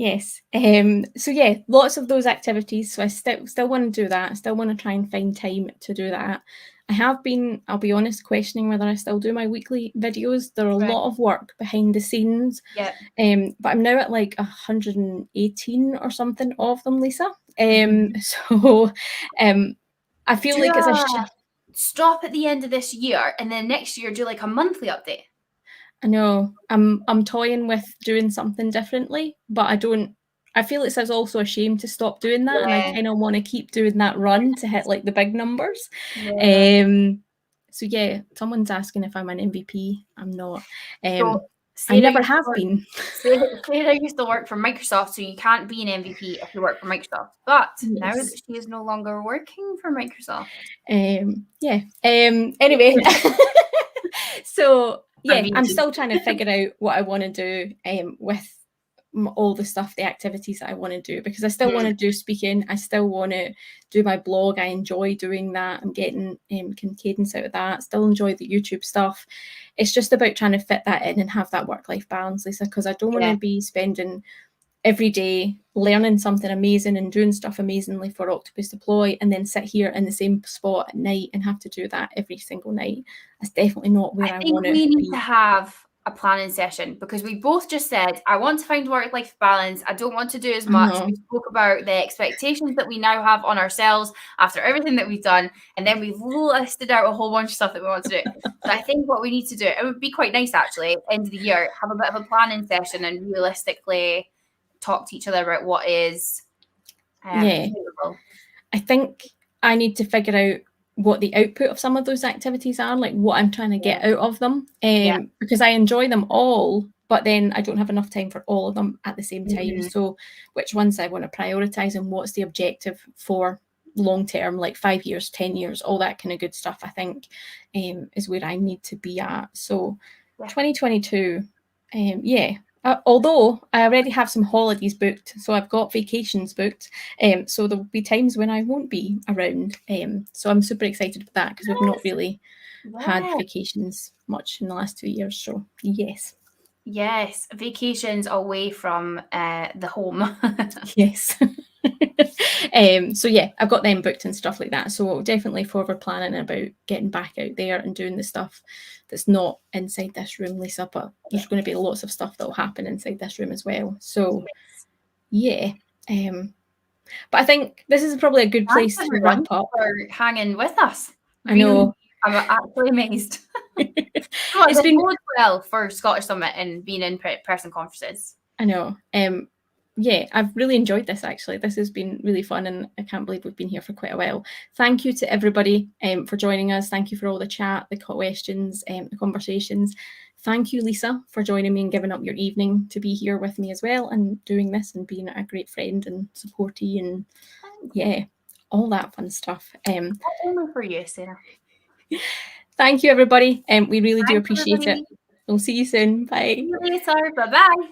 S1: Yes. So yeah, lots of those activities. So I still want to do that. I still want to try and find time to do that. I have been, I'll be honest, questioning whether I still do my weekly videos. There are a lot of work behind the scenes.
S2: Yeah.
S1: But I'm now at like 118 or something of them, Lisa. So I feel like it's a
S2: stop at the end of this year, and then next year do like a monthly update.
S1: I know I'm toying with doing something differently, but I feel it's also a shame to stop doing that, and I kind of want to keep doing that run to hit like the big numbers. So yeah, someone's asking if I'm an MVP. I'm not. I never have been.
S2: Sarah used to work for Microsoft, so you can't be an MVP if you work for Microsoft. But now that she is no longer working for Microsoft.
S1: Yeah. Anyway. So yeah, I'm still trying to figure out what I want to do with all the stuff, the activities that I want to do, because I still want to do speaking. I still want to do my blog. I enjoy doing that. I'm getting cadence out of that. Still enjoy the YouTube stuff. It's just about trying to fit that in and have that work-life balance, Lisa, because I don't want to be spending every day learning something amazing and doing stuff amazingly for Octopus Deploy and then sit here in the same spot at night and have to do that every single night. That's definitely not where I want to be.
S2: We need to have a planning session, because we both just said, I want to find work-life balance. I don't want to do as much. We spoke about the expectations that we now have on ourselves after everything that we've done, and then we've listed out a whole bunch of stuff that we want to do. So I think what we need to do, it would be quite nice actually, end of the year, have a bit of a planning session and realistically talk to each other about what is available.
S1: I think I need to figure out what the output of some of those activities are, like what I'm trying to get out of them, because I enjoy them all, but then I don't have enough time for all of them at the same time. So which ones I want to prioritize and what's the objective for long term, like 5 years, 10 years, all that kind of good stuff, I think is where I need to be at. So 2022, although I already have some holidays booked, so I've got vacations booked, so there'll be times when I won't be around. So I'm super excited about that, because we've not really had vacations much in the last 2 years. So yes,
S2: vacations away from the home.
S1: Yes. So yeah, I've got them booked and stuff like that. So definitely forward planning about getting back out there and doing the stuff that's not inside this room, Lisa, but there's going to be lots of stuff that will happen inside this room as well. So yeah, but I think this is probably a good place to wrap up.
S2: For hanging with us.
S1: I know.
S2: I'm actually amazed. It's been going well for Scottish Summit and being in person conferences.
S1: I know. Yeah, I've really enjoyed this actually. This has been really fun, and I can't believe we've been here for quite a while. Thank you to everybody for joining us. Thank you for all the chat, the questions, the conversations. Thank you, Lisa, for joining me and giving up your evening to be here with me as well and doing this and being a great friend and supportee and all that fun stuff.
S2: Only for you, Sarah.
S1: Thank you, everybody. We really do appreciate it. We'll see you soon. Bye.
S2: See you later. Bye-bye.